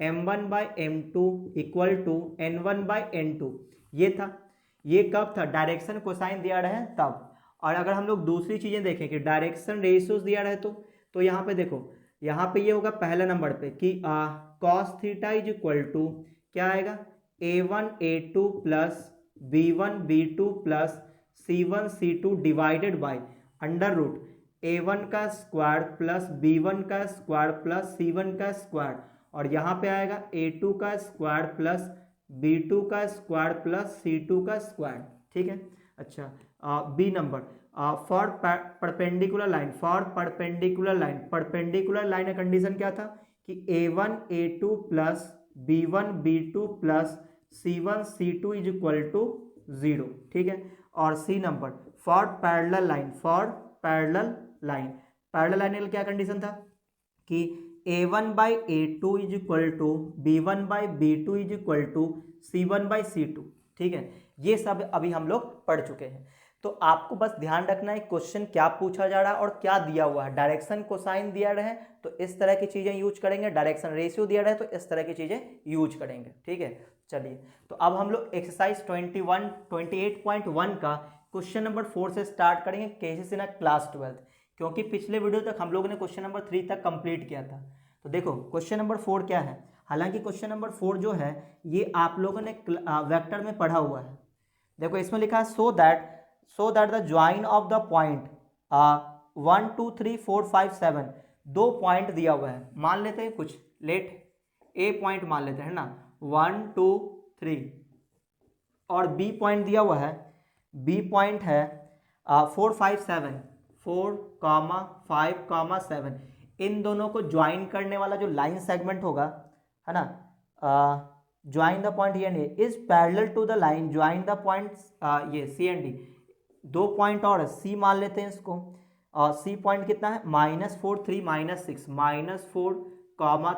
M1 by M2 equal to N1 by N2, ये था। ये कब था, डायरेक्शन कोसाइन दिया रहे तब। और अगर हम लोग दूसरी चीज़ें देखें कि डायरेक्शन रेशियोज दिया रहे तो यहाँ पे देखो, यहाँ पे ये होगा पहले नंबर पे कि cos theta is equal to क्या आएगा, A1 A2 plus B1 B2 plus C1 C2 divided by under root A1 का स्क्वायर प्लस B1 का स्क्वायर प्लस C1 का स्क्वायर, और यहाँ पे आएगा A2 का स्क्वायर प्लस B2 का स्क्वायर प्लस C2 का स्क्वायर, ठीक है। अच्छा, B number for perpendicular line, perpendicular line का कंडीशन क्या था कि A1 A2 plus B1 B2 plus C1 C2 is equal to 0, ठीक है। और C number for parallel line, parallel line क्या कंडीशन था कि A1 by A2 is equal to B1 by B2 is equal to C1 by C2, ठीक है। ये सब अभी हम लोग पढ़ चुके हैं। तो आपको बस ध्यान रखना है क्वेश्चन क्या पूछा जा रहा है और क्या दिया हुआ है। डायरेक्शन कोसाइन दिया रहे तो इस तरह की चीजें यूज करेंगे, डायरेक्शन रेशियो दिया रहे तो इस तरह की चीजें यूज करेंगे, ठीक है। चलिए, तो अब हम लोग एक्सरसाइज 28.1 का क्वेश्चन नंबर 4 से स्टार्ट करेंगे, केसी सिन्हा क्लास 12, क्योंकि पिछले वीडियो तक हम लोगों ने क्वेश्चन नंबर 3 तक कंप्लीट किया था। तो देखो क्वेश्चन नंबर 4 क्या है, हालांकि क्वेश्चन नंबर 4 जो है ये आप लोगों ने वेक्टर में पढ़ा हुआ है। देखो इसमें लिखा है so that the join of the point 1 2 3 4 5 7, 2 point दिया हुआ है, मान लेते हैं कुछ लेट ए पॉइंट मान लेते हैं ना, 1 2 3, और बी पॉइंट दिया हुआ है, बी पॉइंट है 4 5 7, 4 5 7, इन दोनों को ज्वाइन करने वाला जो लाइन सेगमेंट होगा है ना, ज्वाइन द पॉइंट ये is parallel to the line, join the point ये सी एंड डी, 2 पॉइंट और सी मान लेते हैं इसको, सी पॉइंट कितना है -4 3 -6, -4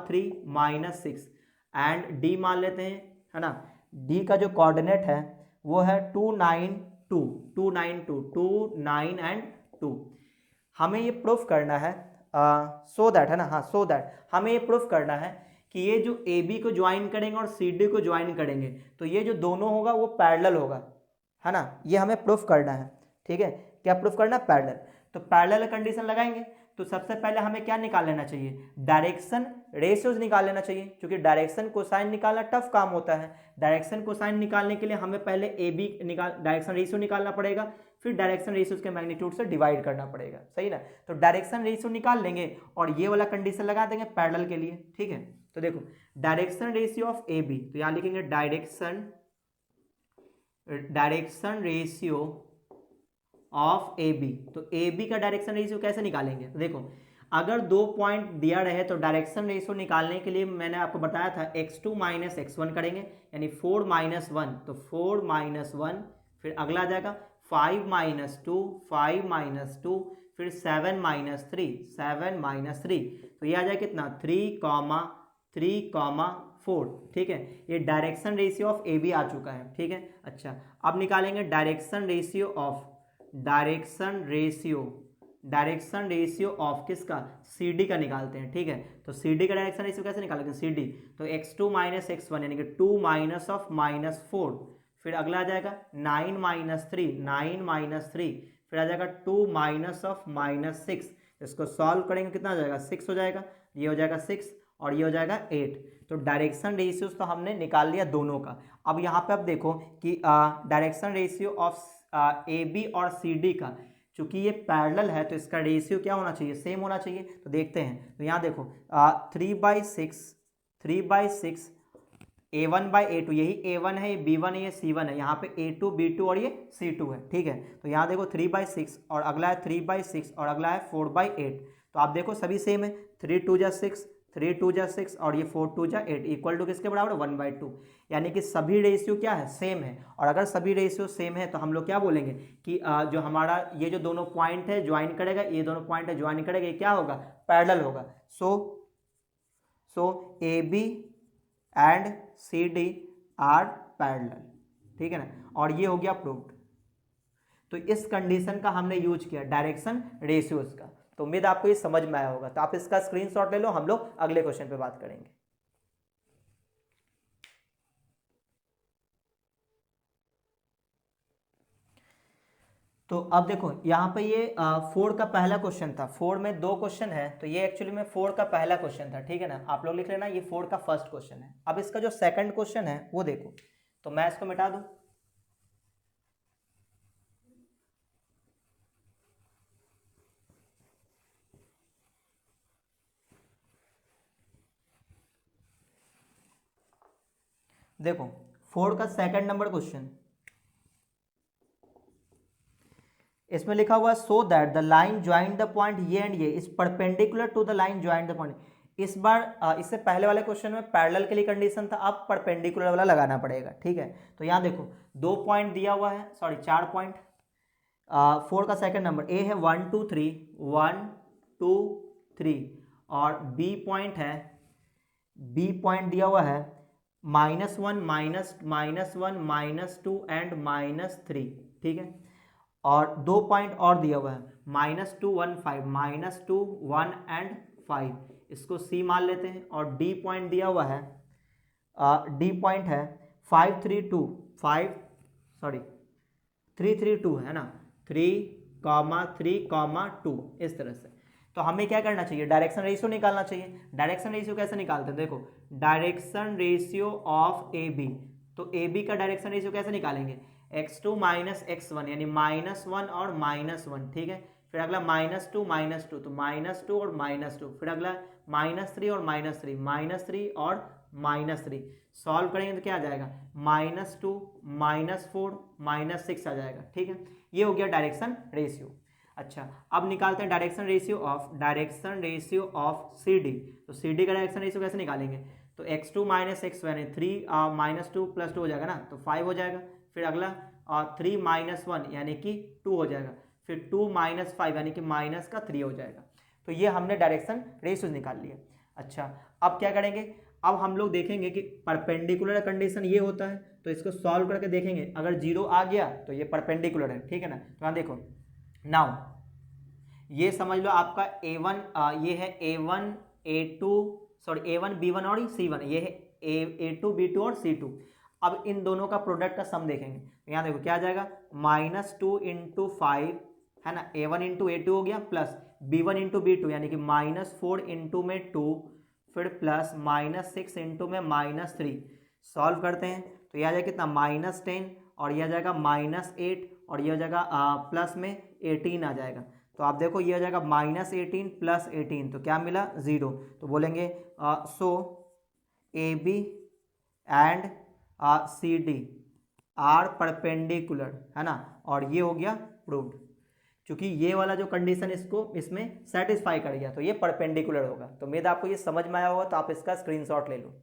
3 -6, एंड डी मान लेते हैं है ना, डी का जो कोऑर्डिनेट है वो है 2 9 2 2 9 2 2 9 एंड 2। हमें ये प्रूफ करना है सो दैट है ना, हाँ सो दैट हमें ये प्रूफ करना है कि ये जो ए बी को ज्वाइन करेंगे और सी डी को ज्वाइन करेंगे तो ये जो दोनों होगा वो पैरेलल होगा, है ना, ये हमें प्रूफ करना है, ठीक है। क्या प्रूफ करना है, पैरेलल। तो पैरेलल कंडीशन लगाएंगे तो सबसे पहले हमें क्या निकाल लेना चाहिए, डायरेक्शन रेशियोज निकाल लेना चाहिए, क्योंकि डायरेक्शन कोसाइन निकालना टफ काम होता है। डायरेक्शन कोसाइन निकालने के लिए हमें पहले ए बी डायरेक्शन रेशियो निकालना पड़ेगा, फिर डायरेक्शन रेशियो के मैग्नीट्यूड से डिवाइड करना पड़ेगा, सही ना। तो डायरेक्शन रेशियो निकाल लेंगे और ये वाला कंडीशन लगा देंगे पैरेलल के लिए, ठीक है। तो देखो direction ratio of A B, तो यहाँ लिखेंगे direction ratio of A B. तो ए बी का डायरेक्शन रेशियो कैसे निकालेंगे, तो देखो अगर 2 पॉइंट दिया रहे तो डायरेक्शन रेशियो निकालने के लिए मैंने आपको बताया था x2 - x1 करेंगे, यानी 4 - 1, तो 4 - 1, फिर अगला आ जाएगा 5 - 2 5 - 2, फिर 7 - 3 7 - 3, तो ये आ जाए कितना 3 4, ठीक है। ये direction ratio of A B आ चुका है, ठीक है। अच्छा, अब निकालेंगे डायरेक्शन रेशियो ऑफ किसका, सी डी का निकालते हैं, ठीक है। तो सी डी का डायरेक्शन रेशियो कैसे निकालेंगे, सी डी, तो x2 - x1 यानी कि 2 - 4, फिर अगला आ जाएगा 9 - 3 9 - 3, फिर आ जाएगा 2 -6, इसको सॉल्व करेंगे कितना आ जाएगा 6 हो जाएगा, ये हो जाएगा 6 और ये हो जाएगा 8। तो डायरेक्शन रेशियोज तो हमने निकाल लिया दोनों का। अब यहाँ पे आप देखो कि direction ratio of A B और सी डी का, चूंकि ये पैरेलल है तो इसका रेशियो क्या होना चाहिए, सेम होना चाहिए। तो देखते हैं, तो यहाँ देखो 3/6 A1/A2, यही A1 है, ये B1 है, ये C1 है, यहाँ पे A2 B2 और ये C2 है, ठीक है। तो यहाँ देखो 3/6 और अगला है 3/6 और अगला है 4/8। तो आप देखो सभी सेम है, 3 2 जा 6, 3 2 जा 6 और ये 4 2 जा 8 इक्वल टू किसके बराबर, 1/2। यानी कि सभी रेशियो क्या है, सेम है। और अगर सभी रेशियो सेम है तो हम लोग क्या बोलेंगे कि जो हमारा ये जो दोनों पॉइंट है ज्वाइन करेगा, ये दोनों पॉइंट है ज्वाइन करेगा, ये क्या होगा, पैरेलल होगा। So A B and C D are parallel, ठीक है ना। और ये हो गया प्रूव्ड। तो इस कंडीशन का हमने यूज किया डायरेक्शन रेशियोज का। तो उम्मीद आपको ये समझ में आया होगा। तो आप इसका स्क्रीनशॉट ले लो, हम लोग अगले क्वेश्चन पे बात करेंगे। तो अब देखो यहाँ पे ये 4 का पहला क्वेश्चन था। 4 में 2 क्वेश्चन है, तो ये एक्चुअली में 4 का पहला क्वेश्चन था, ठीक है ना। आप लोग लिख लेना, ये 4 का फर्स्ट क्वेश्चन है। अब इसका जो सेकंड क्वेश्चन है वो देखो, तो मैं इसको मिटा दूं। देखो 4 का सेकंड नंबर क्वेश्चन, इसमें लिखा हुआ है so that the line join the point ये एंड ये is perpendicular to the line join the point. इस बार इससे पहले वाले क्वेश्चन में पैरेलल के लिए कंडीशन था, अब परपेंडिकुलर वाला लगाना पड़ेगा, ठीक है। तो यहाँ देखो 2 पॉइंट दिया हुआ है, सॉरी 4 पॉइंट। 4 का सेकंड नंबर, ए है 1 2 3 1 2 3 और बी पॉइंट है, बी पॉइंट दिया हुआ है -1 -1 -2 एंड -3, ठीक है। और 2 पॉइंट और दिया हुआ है -2 1 5 -2 1 एंड 5, इसको सी मान लेते हैं। और डी पॉइंट दिया हुआ है, डी पॉइंट है 5 3 2 5 सॉरी 3 3 2 है ना, 3,3,2 इस तरह से। तो हमें क्या करना चाहिए, डायरेक्शन रेशियो निकालना चाहिए। डायरेक्शन रेशियो कैसे निकालते हैं, देखो direction ratio of A B. तो ए बी का डायरेक्शन रेशियो कैसे निकालेंगे, x2 - x1 यानी -1 और -1, ठीक है। फिर अगला -2 -2 तो -2 और -2, फिर अगला -3 और -3 -3 और -3। सॉल्व करेंगे तो क्या आ जाएगा, -2 -4 -6 आ जाएगा, ठीक है। ये हो गया डायरेक्शन रेशियो। अच्छा, अब निकालते हैं direction ratio of C D. तो सी डी का डायरेक्शन रेशियो कैसे निकालेंगे, तो x2 - x1 यानी 3 -2 + 2 हो जाएगा ना, तो 5 हो जाएगा। फिर अगला 3 - 1 यानी कि 2 हो जाएगा। फिर 2 - 5 यानी कि -3 हो जाएगा। तो ये हमने डायरेक्शन रेशियो निकाल लिया। अच्छा, अब क्या करेंगे, अब हम लोग देखेंगे कि परपेंडिकुलर कंडीशन ये होता है, तो इसको सॉल्व करके देखेंगे। अगर 0 आ गया तो ये परपेंडिकुलर है, ठीक है ना। तो यहाँ देखो नाउ ये समझ लो आपका A1 ये है A1 A2 sorry A1 B1 और C1, ये है A2 B2 और C2। अब इन दोनों का प्रोडक्ट का सम देखेंगे। यहाँ देखो क्या आ जाएगा, -2 × 5 है ना, A1 × A2 हो गया, प्लस B1 × B2 यानी कि -4 × में 2, फिर प्लस -6 × में -3। सॉल्व करते हैं तो यह आ जाएगा कितना, -10 और यह आ जाएगा -8 और यह हो जाएगा प्लस में 18 आ जाएगा। तो आप देखो ये हो जाएगा -18 + 18, तो क्या मिला, 0। तो बोलेंगे so A B and C D are perpendicular, है ना। और ये हो गया प्रूव्ड, क्योंकि ये वाला जो कंडीशन इसको इसमें सेटिस्फाई कर गया, तो ये परपेंडिकुलर होगा। तो उम्मीद आपको ये समझ में आया होगा। तो आप इसका स्क्रीनशॉट ले लो।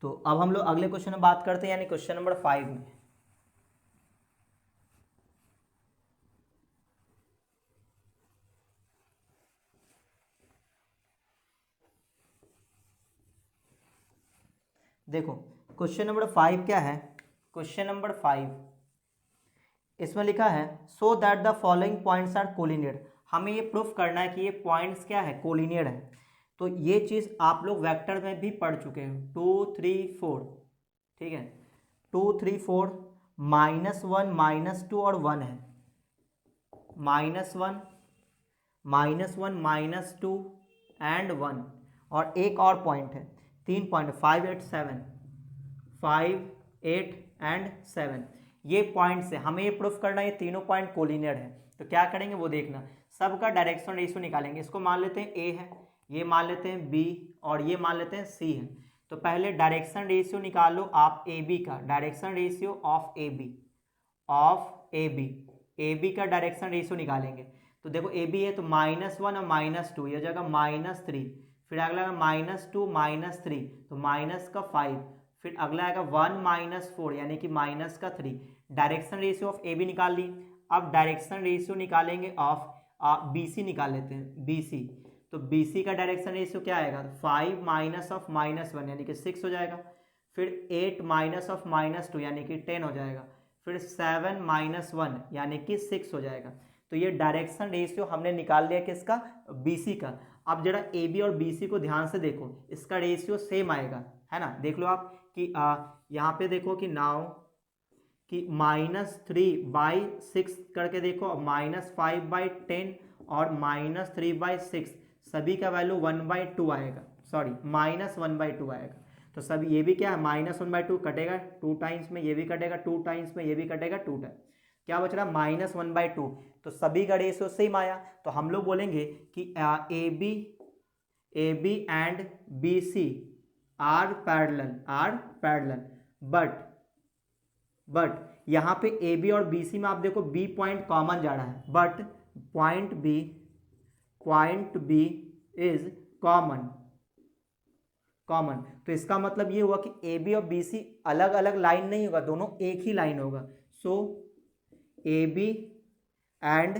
तो अब हम लोग अगले क्वेश्चन में बात करते हैं, यानी क्वेश्चन नंबर 5 में। देखो क्वेश्चन नंबर 5 क्या है, क्वेश्चन नंबर 5 इसमें लिखा है so that the following points are collinear. हमें ये प्रूफ करना है कि ये पॉइंट्स क्या है, कोलिनियर है। तो ये चीज़ आप लोग वेक्टर में भी पढ़ चुके हो, 2 3 4, ठीक है। 2 3 4 -1 -2 और 1 है, -1 -1 -2 एंड 1, और एक और पॉइंट है, 3 पॉइंट 5, 8, 7, 5, 8 एंड 7, ये पॉइंट से हमें ये प्रूफ करना है ये तीनों पॉइंट कोलिनियर है। तो क्या करेंगे वो देखना, सबका डायरेक्शन रेशियो निकालेंगे। इसको मान लेते हैं ए है, ये मान लेते हैं बी, और ये मान लेते हैं सी है। तो पहले डायरेक्शन रेशियो निकालो आप ए बी का, direction ratio of A B, of A B, A B का डायरेक्शन रेशियो निकालेंगे। तो देखो ए बी है तो -1 और -2, यह जगह -3, फिर अगला -2 -3 तो माइनस का 5, फिर अगला आएगा 1 - 4 यानी कि -3। Direction ratio of A B निकाल ली। अब डायरेक्शन रेशियो निकालेंगे ऑफ बी सी, निकाल लेते हैं बी सी। तो बी सी का डायरेक्शन रेशियो क्या आएगा, 5 माइनस ऑफ -1 यानी कि 6 हो जाएगा, फिर 8 माइनस ऑफ -2 यानी कि 10 हो जाएगा, फिर 7 - 1 यानी कि 6 हो जाएगा। तो ये डायरेक्शन रेशियो हमने निकाल लिया किसका, BC का। अब जरा AB और BC को ध्यान से देखो, इसका रेशियो सेम आएगा, है ना। देख लो आप कि यहाँ पे देखो कि नाउ कि -3/6 करके देखो, -5/10 और -3/6 सभी का वैल्यू 1/2 आएगा, सॉरी -1/2 आएगा। तो सभी ये भी क्या है, -1/2 कटेगा 2 टाइम्स में, ये भी कटेगा 2 टाइम्स में, ये भी कटेगा 2 टाइम्स, क्या बच रहा है -1/2। तो सभी का रेशियो सेम आया। तो हम लोग बोलेंगे कि A B and B C are parallel, but यहाँ पे ए बी और बी सी में आप देखो बी पॉइंट कॉमन जा रहा है, but point B is common. तो इसका मतलब ये हुआ कि ए बी और बी सी अलग अलग लाइन नहीं होगा, दोनों एक ही लाइन होगा। So A B and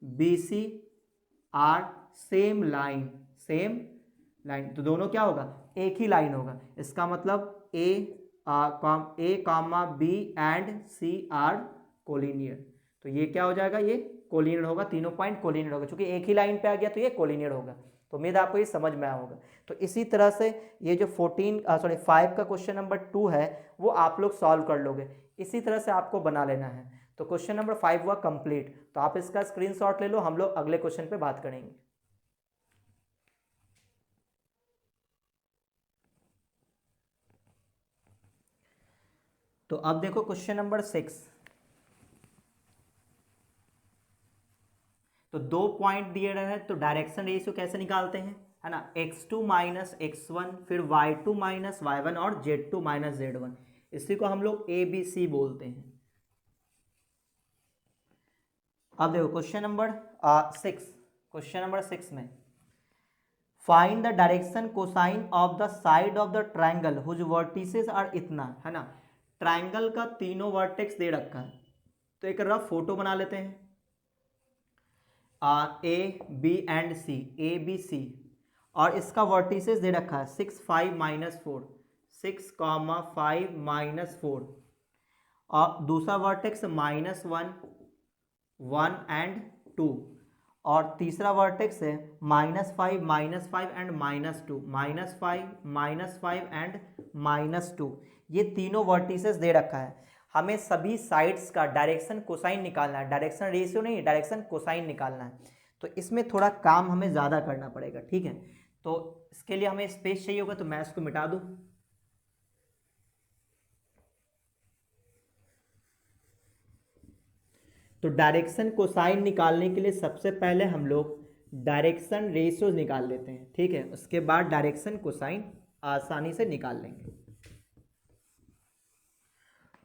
B C are same line, तो दोनों क्या होगा, एक ही लाइन होगा। इसका मतलब A B and C are collinear. तो ये क्या हो जाएगा, ये कोलिनियर होगा, तीनों पॉइंट कोलिनियर होगा। क्योंकि एक ही लाइन पे आ गया तो ये कोलिनियर होगा। तो उम्मीद आपको ये समझ में आया होगा। तो इसी तरह से ये जो 5 का क्वेश्चन नंबर 2 है वो आप लोग सॉल्व कर लोगे। इसी तरह से आपको बना लेना है। तो क्वेश्चन नंबर 5 हुआ कंप्लीट। तो आप इसका स्क्रीनशॉट ले लो, हम लोग अगले क्वेश्चन पे बात करेंगे। तो अब देखो क्वेश्चन नंबर 6। तो 2 पॉइंट दिए रहे हैं, तो डायरेक्शन रेशियो कैसे निकालते हैं, है ना, x2 - x1, फिर y2 - y1 और z2 - z1। इसी को हम लोग ABC बोलते हैं। अब देखो क्वेश्चन नंबर 6 में find the direction cosine of the side of the triangle whose vertices are इतना, है ना। ट्रायंगल का तीनों वर्टेक्स दे रखा है। तो एक रफ फोटो बना लेते हैं, A B and C, ABC, और इसका वर्टिसेस दे रखा है 6, 5 - 4, 6, 5 - 4, और दूसरा वर्टेक्स -1, 1 एंड 2, और तीसरा वर्टेक्स है -5 एंड -2, -5 एंड -2। ये तीनों वर्टिसेस दे रखा है। हमें सभी साइड्स का डायरेक्शन कोसाइन निकालना है, डायरेक्शन रेशियो नहीं, डायरेक्शन कोसाइन निकालना है। तो इसमें थोड़ा काम हमें ज़्यादा करना पड़ेगा, ठीक है। तो इसके लिए हमें स्पेस चाहिए होगा, तो मैं इसको मिटा दूँ। तो डायरेक्शन कोसाइन निकालने के लिए सबसे पहले हम लोग डायरेक्शन रेशियो निकाल लेते हैं, ठीक है। उसके बाद डायरेक्शन कोसाइन आसानी से निकाल लेंगे।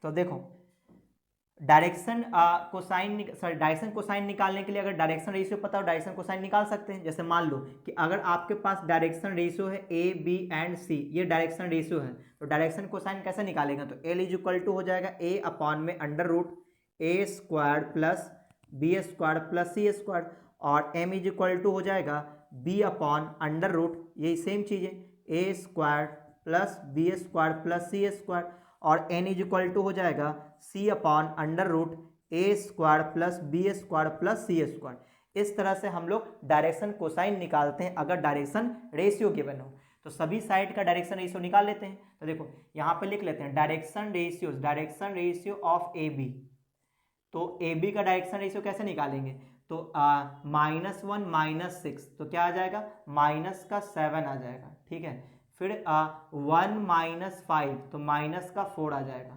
तो देखो डायरेक्शन कोसाइन निकालने के लिए अगर डायरेक्शन रेशियो पता हो, डायरेक्शन कोसाइन निकाल सकते हैं। जैसे मान लो कि अगर आपके पास डायरेक्शन रेशियो है A B एंड C, ये डायरेक्शन रेशियो है, तो डायरेक्शन कोसाइन कैसे निकालेगा, तो L = हो जाएगा A/√A² plus B² plus C², और M = हो जाएगा B/√, यही सेम चीज़ है, A² plus B² plus C², और n = हो जाएगा C/√A² plus B² plus C²। इस तरह से हम लोग डायरेक्शन कोसाइन निकालते हैं अगर डायरेक्शन रेशियो गिवन हो। तो सभी साइड का डायरेक्शन रेशियो निकाल लेते हैं। तो देखो यहाँ पे लिख लेते हैं डायरेक्शन रेशियो ऑफ AB। तो AB का डायरेक्शन रेशियो कैसे निकालेंगे, तो -1 -6 तो क्या आ जाएगा, माइनस का 7 आ जाएगा, ठीक है। फिर 1 -5 तो माइनस का 4 आ जाएगा।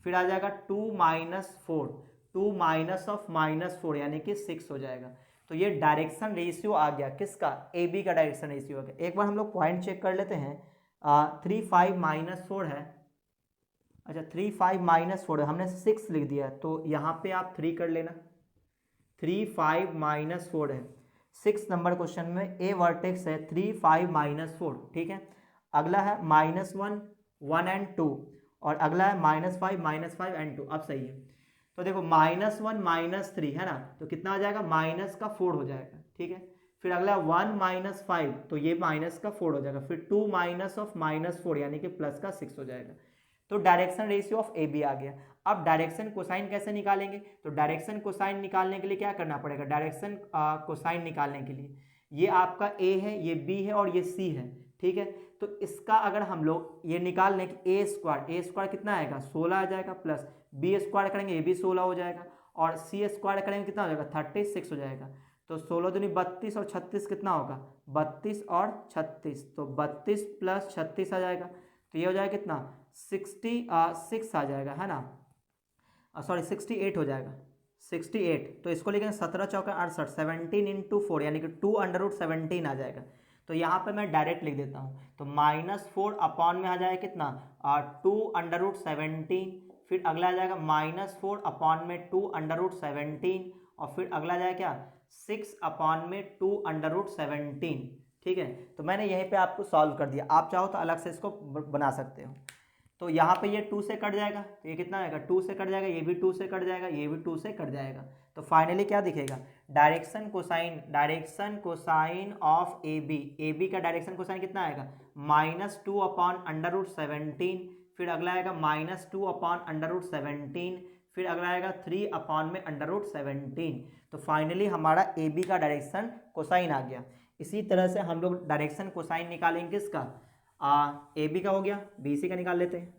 फिर आ जाएगा 2 -4, 2 माइनस ऑफ -4 यानी कि 6 हो जाएगा। तो ये डायरेक्शन रेशियो आ गया किसका, ए बी का डायरेक्शन रेशियो आ गया। एक बार हम लोग पॉइंट चेक कर लेते हैं। 3 5 -4 है, अच्छा 3 5 -4 है, हमने 6 लिख दिया, तो यहाँ पे आप 3 कर लेना। 3 5 -4 है, 6 नंबर क्वेश्चन में ए वर्टेक्स है 3 5 -4, ठीक है। अगला है -1 1 एंड 2, और अगला है -5 एंड 2। अब सही है, तो देखो -1 -3 है ना, तो कितना आ जाएगा, माइनस का 4 हो जाएगा, ठीक है। फिर अगला 1 -5 तो ये माइनस का 4 हो जाएगा। फिर 2 माइनस ऑफ -4 यानी कि प्लस का 6 हो जाएगा। तो direction ratio of A B आ गया। अब डायरेक्शन कोसाइन कैसे निकालेंगे, तो डायरेक्शन कोसाइन निकालने के लिए क्या करना पड़ेगा, डायरेक्शन कोसाइन निकालने के लिए ये आपका ए है, ये बी है और ये सी है, ठीक है। तो इसका अगर हम लोग ये निकाल लें कि ए स्क्वायर कितना आएगा, 16 आ जाएगा, प्लस बी स्क्वायर करेंगे ये भी 16 हो जाएगा, और सी स्क्वायर करेंगे कितना हो जाएगा, 36 हो जाएगा। तो 16 दूनी 32 और 36 कितना होगा, 32 और 36, तो 32 प्लस 36 आ जाएगा। तो ये हो जाएगा कितना, 66 आ जाएगा, है ना, सॉरी 68 हो जाएगा, 68। तो इसको लिखेंगे 17 चौका 68, 17 × 4 यानी कि 2√17 आ जाएगा। तो यहाँ पे मैं डायरेक्ट लिख देता हूँ, तो -4 अपॉन में आ जाएगा कितना, 2√17। फिर अगला आ जाएगा -4 अपॉन में 2√17, और फिर अगला आ जाएगा क्या, 6 अपॉन में 2√17, ठीक है। तो मैंने यहीं पे आपको सॉल्व कर दिया, आप चाहो तो अलग से इसको बना सकते हो। तो यहाँ पे ये 2 से कट जाएगा, तो ये कितना आएगा, 2 से कट जाएगा, ये भी 2 से कट जाएगा, ये भी 2 से कट जाएगा। तो फाइनली क्या दिखेगा, direction cosine of A B का डायरेक्शन कोसाइन कितना आएगा, -2 अपॉन √17। फिर अगला आएगा -2 अपॉन √17। फिर अगला आएगा 3 अपॉन में √17। तो फाइनली हमारा ए बी का डायरेक्शन कोसाइन आ गया। इसी तरह से हम लोग डायरेक्शन कोसाइन निकालेंगे किसका, ए बी का हो गया, बी सी का निकाल लेते हैं।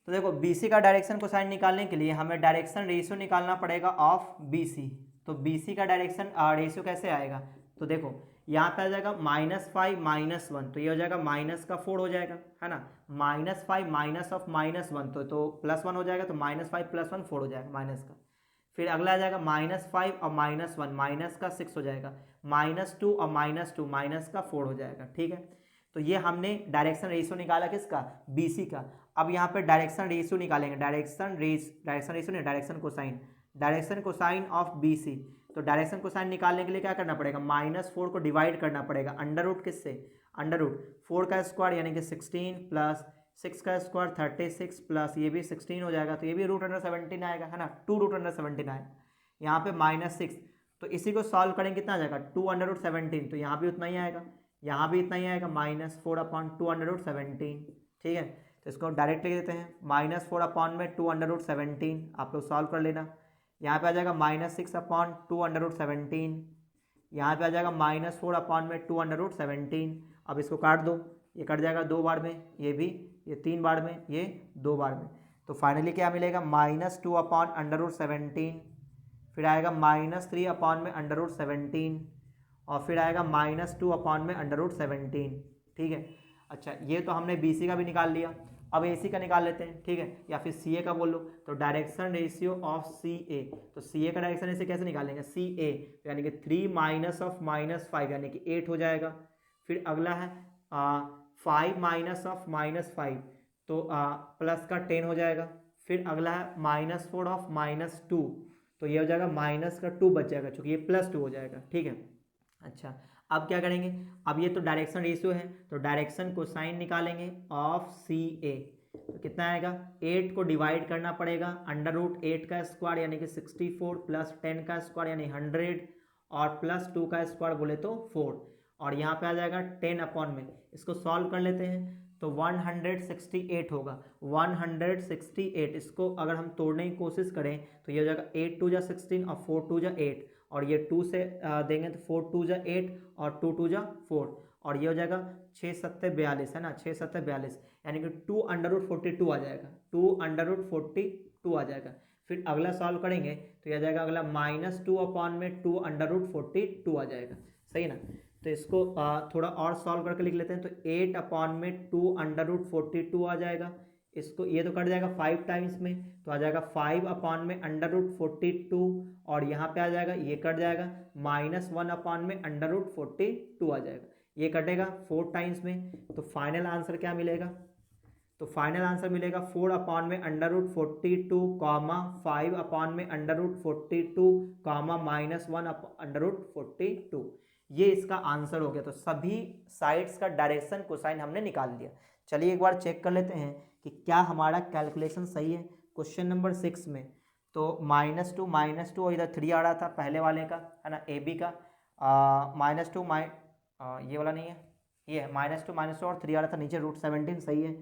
तो देखो बी सी का डायरेक्शन कोसाइन निकालने के लिए हमें डायरेक्शन रेशियो निकालना पड़ेगा ऑफ बी सी। तो बी सी का डायरेक्शन रेशियो कैसे आएगा, तो देखो यहाँ पे आ जाएगा -5 -1, तो ये हो जाएगा -4 हो जाएगा, है ना। -5 माइनस ऑफ -1 तो +1 हो जाएगा, तो -5 + 1 4 हो जाएगा माइनस का। फिर अगला आ जाएगा -5 और -1 माइनस का 6 हो जाएगा, -2 और -2 माइनस का 4 हो जाएगा, ठीक है। तो ये हमने डायरेक्शन रेशियो निकाला किसका, BC का। अब यहाँ पे डायरेक्शन रेशियो निकालेंगे, डायरेक्शन कोसाइन ऑफ BC। तो डायरेक्शन कोसाइन निकालने के लिए क्या करना पड़ेगा, -4 को डिवाइड करना पड़ेगा, अंडर किससे, √4 का स्क्वायर यानी कि 16 प्लस 6 का स्क्वायर 36 प्लस ये भी 16 हो जाएगा, तो ये भी √17 आएगा, है ना, 2√17 आएगा। यहाँ पे -6, तो इसी को सॉल्व करेंगे कितना आ जाएगा, 2√17, तो यहाँ भी उतना ही आएगा, यहाँ भी इतना ही आएगा, -4 अपॉन 2√17, ठीक है। तो इसको डायरेक्ट लिख देते हैं, -4 अपॉन में 2√17, आप लोग सॉल्व कर लेना। यहाँ पे आ जाएगा -6 अपॉन 2√17, यहाँ पे आ जाएगा -4 अपॉन में 2√17। अब इसको काट दो, ये कट जाएगा 2 बार में, ये भी, ये 3 बार में, ये 2 बार में। तो फाइनली क्या मिलेगा, -2 अपॉन √17, फिर आएगा -3 अपॉन में √17, और फिर आएगा -2 अपॉन में √17, ठीक है। अच्छा ये तो हमने BC का भी निकाल लिया, अब AC का निकाल लेते हैं, ठीक है, या फिर CA का बोल लो। तो डायरेक्शन रेशियो ऑफ CA, तो CA का डायरेक्शन रेशियो कैसे निकालेंगे, CA यानी कि 3 माइनस ऑफ -5 यानी कि 8 हो जाएगा। फिर अगला है 5 माइनस ऑफ -5 तो प्लस का 10 हो जाएगा। फिर अगला है -4 ऑफ -2 तो ये हो जाएगा माइनस का 2 बच जाएगा, चूँकि ये +2 हो जाएगा, ठीक है। अच्छा अब क्या करेंगे, अब ये तो डायरेक्शन रेशियो है, तो डायरेक्शन कोसाइन निकालेंगे ऑफ CA। तो कितना आएगा, 8 को डिवाइड करना पड़ेगा, √8 का स्क्वायर यानी कि 64 प्लस 10 का स्क्वायर यानी 100 और प्लस 2 का स्क्वायर बोले तो 4, और यहाँ पे आ जाएगा 10 अपॉन में। इसको सॉल्व कर लेते हैं, तो 168 होगा, 168। इसको अगर हम तोड़ने की कोशिश करें तो ये हो जाएगा 8 2 = 16 और 4 2 = 8, और ये 2 से देंगे तो 4 2 = 8 और 2 2 = 4, और ये हो जाएगा 6 7 42, है ना, 6 7 42 यानी कि 2√42 आ जाएगा, 2√42 आ जाएगा। फिर अगला सॉल्व करेंगे तो यह आ जाएगा अगला -2/2 √42 आ जाएगा, सही ना। तो इसको थोड़ा और सॉल्व करके लिख लेते हैं, तो 8/2 √42 आ जाएगा। इसको ये तो कट जाएगा 5 टाइम्स में, तो आ जाएगा 5/√42 और यहाँ पे आ जाएगा, ये कट जाएगा -1/√42 आ जाएगा, ये कटेगा 4 टाइम्स में। तो फाइनल आंसर क्या मिलेगा, तो फाइनल आंसर मिलेगा 4/√42 कॉमा 5/√42 कॉमा -1/√42। ये इसका आंसर हो गया। तो सभी साइड्स का डायरेक्शन कोसाइन हमने निकाल लिया। चलिए एक बार चेक कर लेते हैं कि क्या हमारा कैलकुलेशन सही है। क्वेश्चन नंबर 6 में तो -2 और इधर 3 आ रहा था पहले वाले का, है ना, ए बी का। -2 ये वाला नहीं है, ये है -2 और 3 आ रहा था नीचे, √17 सही है।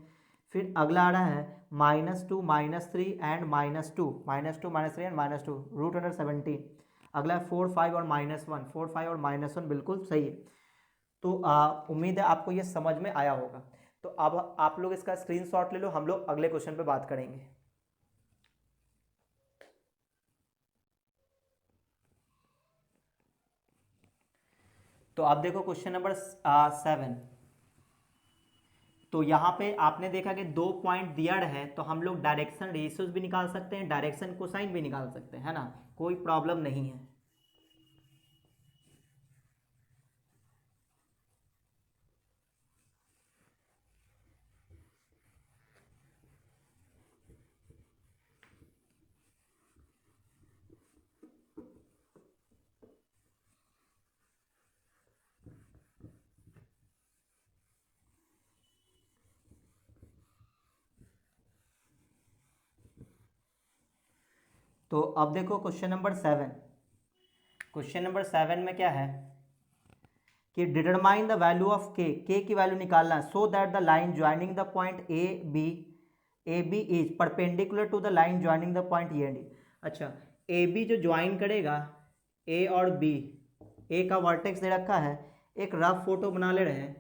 फिर अगला आ रहा है -2 -3 एंड -2 -3 एंड -2 √17। अगला है 4 5 और -1, 4 5 और -1 बिल्कुल सही है। तो उम्मीद है आपको ये समझ में आया होगा। तो अब आप लोग इसका स्क्रीनशॉट ले लो, हम लोग अगले क्वेश्चन पे बात करेंगे। तो आप देखो क्वेश्चन नंबर 7। तो यहाँ पे आपने देखा कि 2 पॉइंट दिया है, तो हम लोग डायरेक्शन रेशियोज भी निकाल सकते हैं, डायरेक्शन कोसाइन भी निकाल सकते हैं, है ना, कोई प्रॉब्लम नहीं है। तो अब देखो क्वेश्चन नंबर 7। क्वेश्चन नंबर 7 में क्या है कि डिटरमाइन द वैल्यू ऑफ के की वैल्यू निकालना है, so that the line joining the point A B is perpendicular to the line joining the point A and D. अच्छा, ए बी जो ज्वाइन करेगा ए और बी, ए का वर्टेक्स दे रखा है, एक रफ फोटो बना ले रहे हैं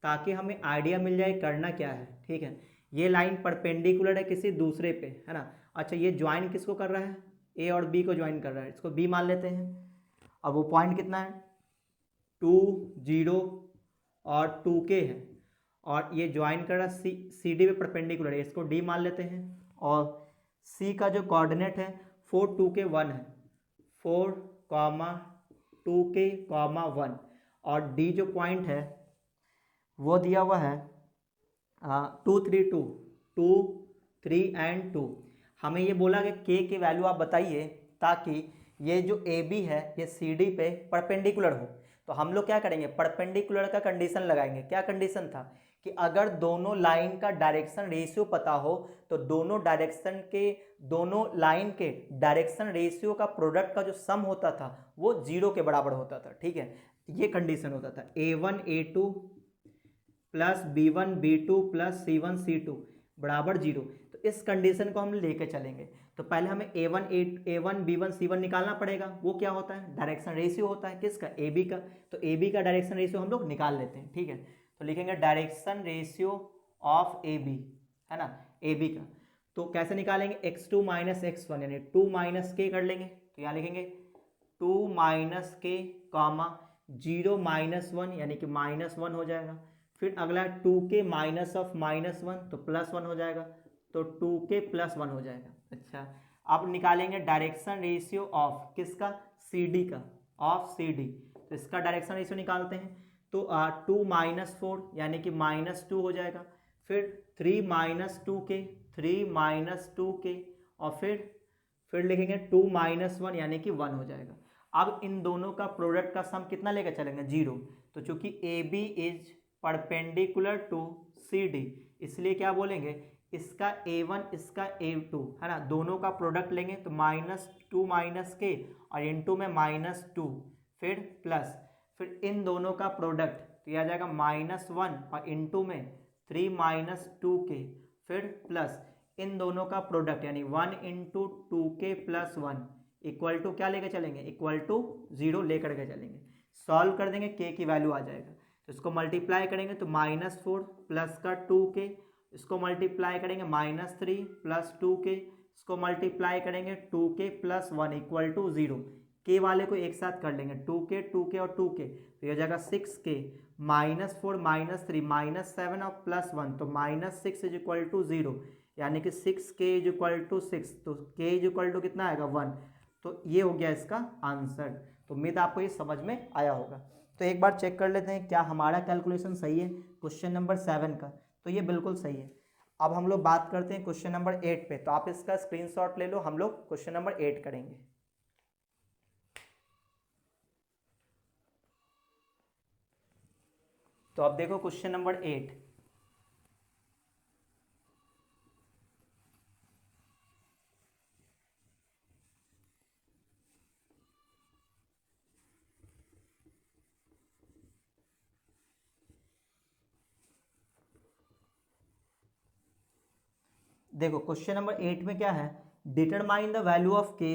ताकि हमें आइडिया मिल जाए करना क्या है, ठीक है। ये लाइन परपेंडिकुलर है किसी दूसरे पे, है ना। अच्छा, ये ज्वाइन किसको कर रहा है, ए और बी को ज्वाइन कर रहा है, इसको बी मान लेते हैं। अब वो पॉइंट कितना है, 2 0 और 2K है, और ये ज्वाइन कर रहा सी डी पे परपेंडिकुलर है, इसको डी मान लेते हैं। और सी का जो कोऑर्डिनेट है 4 2K 1 है, 4 2K 1, और डी जो पॉइंट है वो दिया हुआ है 2 3 2 2 3 एंड 2। हमें ये बोला कि के की वैल्यू आप बताइए ताकि ये जो ए बी है ये सी डी पे परपेंडिकुलर हो। तो हम लोग क्या करेंगे, परपेंडिकुलर का कंडीशन लगाएंगे। क्या कंडीशन था कि अगर दोनों लाइन का डायरेक्शन रेशियो पता हो तो दोनों लाइन के डायरेक्शन रेशियो का प्रोडक्ट का जो सम होता था वो 0 के बराबर होता था, ठीक है। ये कंडीशन होता था A1 A2 plus B1 B2 plus C1 C2 बराबर 0। तो इस कंडीशन को हम लेके चलेंगे। तो पहले हमें A1 B1 C1 निकालना पड़ेगा। वो क्या होता है, डायरेक्शन रेशियो होता है किसका, ए बी का। तो ए बी का डायरेक्शन रेशियो हम लोग निकाल लेते हैं, ठीक है। तो लिखेंगे direction ratio of A B, है ना, ए बी का। तो कैसे निकालेंगे, x2 माइनस x1 यानी 2 माइनस के कर लेंगे। तो यहाँ लिखेंगे 2 माइनस के कॉमा 0 माइनस 1 यानी कि -1 हो जाएगा। फिर अगला 2K माइनस ऑफ -1 तो +1 हो जाएगा, तो 2K + 1 हो जाएगा। अच्छा, अब निकालेंगे डायरेक्शन रेशियो ऑफ किसका, CD का, ऑफ CD। तो इसका डायरेक्शन रेशियो निकालते हैं। तो 2 माइनस 4 यानी कि -2 हो जाएगा। फिर 3 माइनस 2K 3 माइनस 2K और फिर लिखेंगे 2 माइनस 1 यानी कि 1 हो जाएगा। अब इन दोनों का प्रोडक्ट का सम कितना लेकर चलेंगे, 0। तो चूंकि A B is perpendicular to C D, इसलिए क्या बोलेंगे, इसका A1 इसका A2, है ना, दोनों का प्रोडक्ट लेंगे तो -2 माइनस के और इनटू में -2 फिर प्लस, फिर इन दोनों का प्रोडक्ट तो यह आ जाएगा -1 और इनटू में 3 माइनस 2K फिर प्लस इन दोनों का प्रोडक्ट यानी 1 इंटू 2K + 1 इक्वल टू क्या लेकर चलेंगे, इक्वल टू 0 लेकर के चलेंगे। सॉल्व कर देंगे, K की वैल्यू आ जाएगा। तो इसको मल्टीप्लाई करेंगे तो -4 प्लस का 2K, इसको मल्टीप्लाई करेंगे -3 प्लस 2K, इसको मल्टीप्लाई करेंगे 2k + 1 इक्वल टू 0। के वाले को एक साथ कर लेंगे 2k और 2k, तो ये हो जाएगा 6k -4 -3 -7 और +1, तो -6 = 0, यानी कि 6k = 6, तो k = कितना आएगा 1। तो ये हो गया इसका आंसर। तो उम्मीद आपको ये समझ में आया होगा। तो एक बार चेक कर लेते हैं क्या हमारा कैलकुलेशन सही है क्वेश्चन नंबर 7 का। तो ये बिल्कुल सही है। अब हम लोग बात करते हैं क्वेश्चन नंबर 8 पे। तो आप इसका स्क्रीनशॉट ले लो, हम लोग क्वेश्चन नंबर 8 करेंगे। तो अब देखो क्वेश्चन नंबर 8। देखो क्वेश्चन नंबर 8 में क्या है, determine the value of K,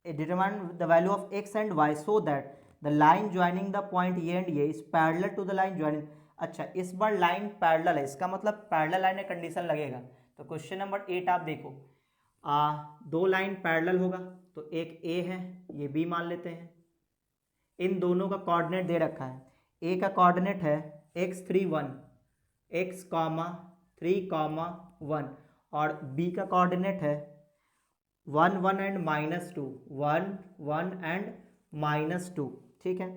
determine the value of X and Y so that the line joining the point A and A is parallel to the line joining. अच्छा, इस बार लाइन पैरेलल है, इसका मतलब पैरेलल लाइन में कंडीशन लगेगा। तो क्वेश्चन नंबर 8 आप देखो, दो लाइन पैरेलल होगा, तो एक ए है, ये बी मान लेते हैं। इन दोनों का कोऑर्डिनेट दे रखा है। ए का कोऑर्डिनेट है x3 1, x, 3, 1, और बी का कोऑर्डिनेट है 1 1 एंड -2, 1 1 एंड -2, ठीक है।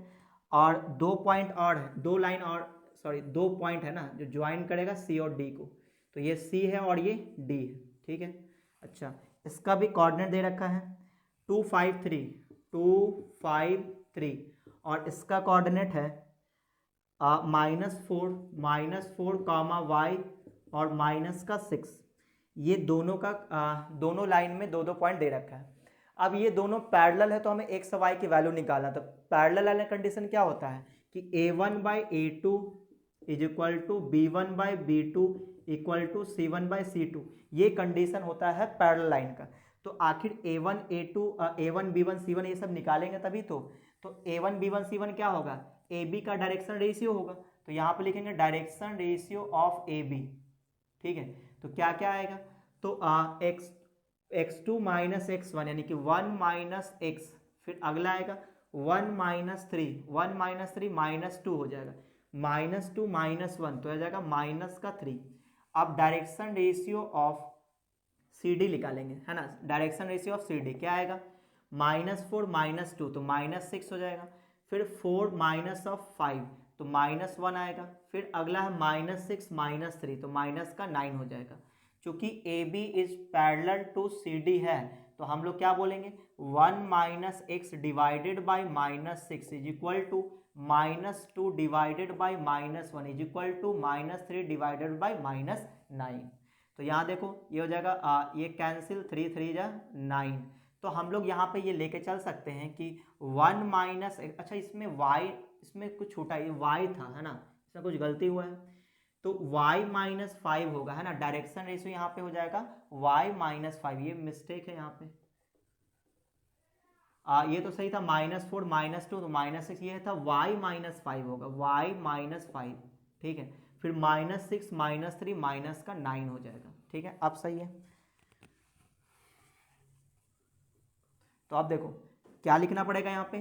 और दो पॉइंट और है, दो लाइन और, सॉरी दो पॉइंट है ना जो ज्वाइन करेगा सी और डी को, तो ये सी है और ये डी है, ठीक है। अच्छा, इसका भी कोऑर्डिनेट दे रखा है 2 5 3, 2 5 3, और इसका कोऑर्डिनेट है -4 y और -6। ये दोनों का दोनों लाइन में दो दो पॉइंट दे रखा है। अब ये दोनों पैरेलल है, तो हमें x y की वैल्यू निकालना। तो पैरेलल वाला कंडीशन क्या होता है कि a1/a2 = b1/b2 = c1/c2, ये कंडीशन होता है पैरेलल लाइन का। तो आखिर a1 a2 a1 b1 c1 ये सब निकालेंगे तभी तो a1 b1 c1 क्या होगा, ab का डायरेक्शन रेशियो होगा। तो यहाँ पे लिखेंगे डायरेक्शन रेशियो ऑफ ab, ठीक है। तो क्या क्या आएगा, तो x2 - x1 यानी कि 1 - x, फिर अगला आएगा 1 - 3, 1 - 3 -2 हो जाएगा, -2 -1 तो आ जाएगा -3। अब direction ratio of C D निकालेंगे, है ना। Direction ratio of C D क्या आएगा, -4 -2 तो -6 हो जाएगा, फिर 4 -5 तो -1 आएगा, फिर अगला है -6 -3 तो -9 हो जाएगा। चूंकि A B is parallel to C D है, तो हम लोग क्या बोलेंगे 1 - x divided by -6 is equal to -2 divided by -1 is equal to -3 divided by -9। तो यहाँ देखो ये हो जाएगा ये कैंसिल, 3 3 जा 9। तो हम लोग यहाँ पे ये लेके चल सकते हैं कि 1 - अच्छा इसमें y, इसमें कुछ छूटा, ये y था, है ना, इसमें कुछ गलती हुआ है, तो y -5 होगा, है ना। डायरेक्शन रेशियो यहाँ पे हो जाएगा y -5, ये मिस्टेक है यहाँ पे। ये तो सही था -4 -2 तो -6, ये था y -5 होगा, y -5, ठीक है। फिर -6 -3 -9 हो जाएगा, ठीक है। अब सही है। तो अब देखो क्या लिखना पड़ेगा यहाँ पे,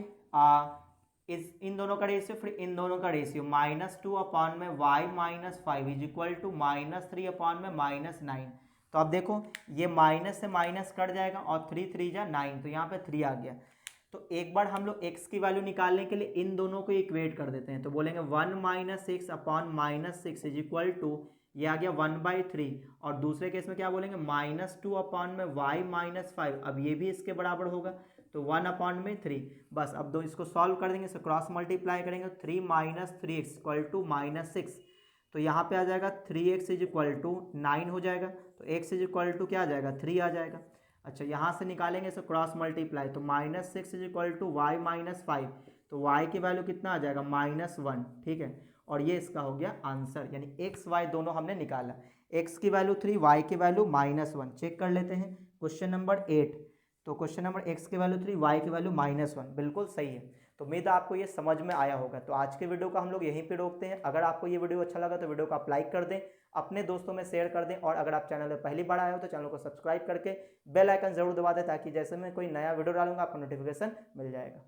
इस इन दोनों का रेशियो, फिर इन दोनों का रेशियो -2 अपॉन में y -5 is equal to -3 upon में -9। तो अब देखो ये माइनस से माइनस कट जाएगा और 3 3 जा 9, तो यहाँ पे 3 आ गया। तो एक बार हम लोग x की वैल्यू निकालने के लिए इन दोनों को इक्वेट कर देते हैं। तो बोलेंगे 1 - x upon -6 is equal to, ये आ गया 1/3, और दूसरे केस में क्या बोलेंगे -2 अपॉन में y -5, अब ये भी इसके बराबर होगा, तो 1/3। बस अब दो इसको सॉल्व कर देंगे, इसको क्रॉस मल्टीप्लाई करेंगे, 3 - 3x इक्वल टू -6, तो यहाँ पे आ जाएगा 3x इज इक्वल टू 9 हो जाएगा, तो x इज इक्वल टू क्या आ जाएगा 3 आ जाएगा। अच्छा, यहाँ से निकालेंगे इसको क्रॉस मल्टीप्लाई, तो -6 इज इक्वल टू y -5, तो y की वैल्यू कितना आ जाएगा -1, ठीक है। और ये इसका हो गया आंसर, यानी x y दोनों हमने निकाला, x की वैल्यू 3, y की वैल्यू -1। चेक कर लेते हैं क्वेश्चन नंबर 8। तो क्वेश्चन नंबर x की वैल्यू 3, y की वैल्यू -1, बिल्कुल सही है। तो उम्मीद है आपको ये समझ में आया होगा। तो आज के वीडियो को हम लोग यहीं पे रोकते हैं। अगर आपको ये वीडियो अच्छा लगा तो वीडियो को आप लाइक कर दें, अपने दोस्तों में शेयर कर दें, और अगर आप चैनल में पहली बार आए हो तो चैनल को सब्सक्राइब करके बेल आइकन जरूर दबा दें, ताकि जैसे मैं कोई नया वीडियो डालूंगा आपको नोटिफिकेशन मिल जाएगा।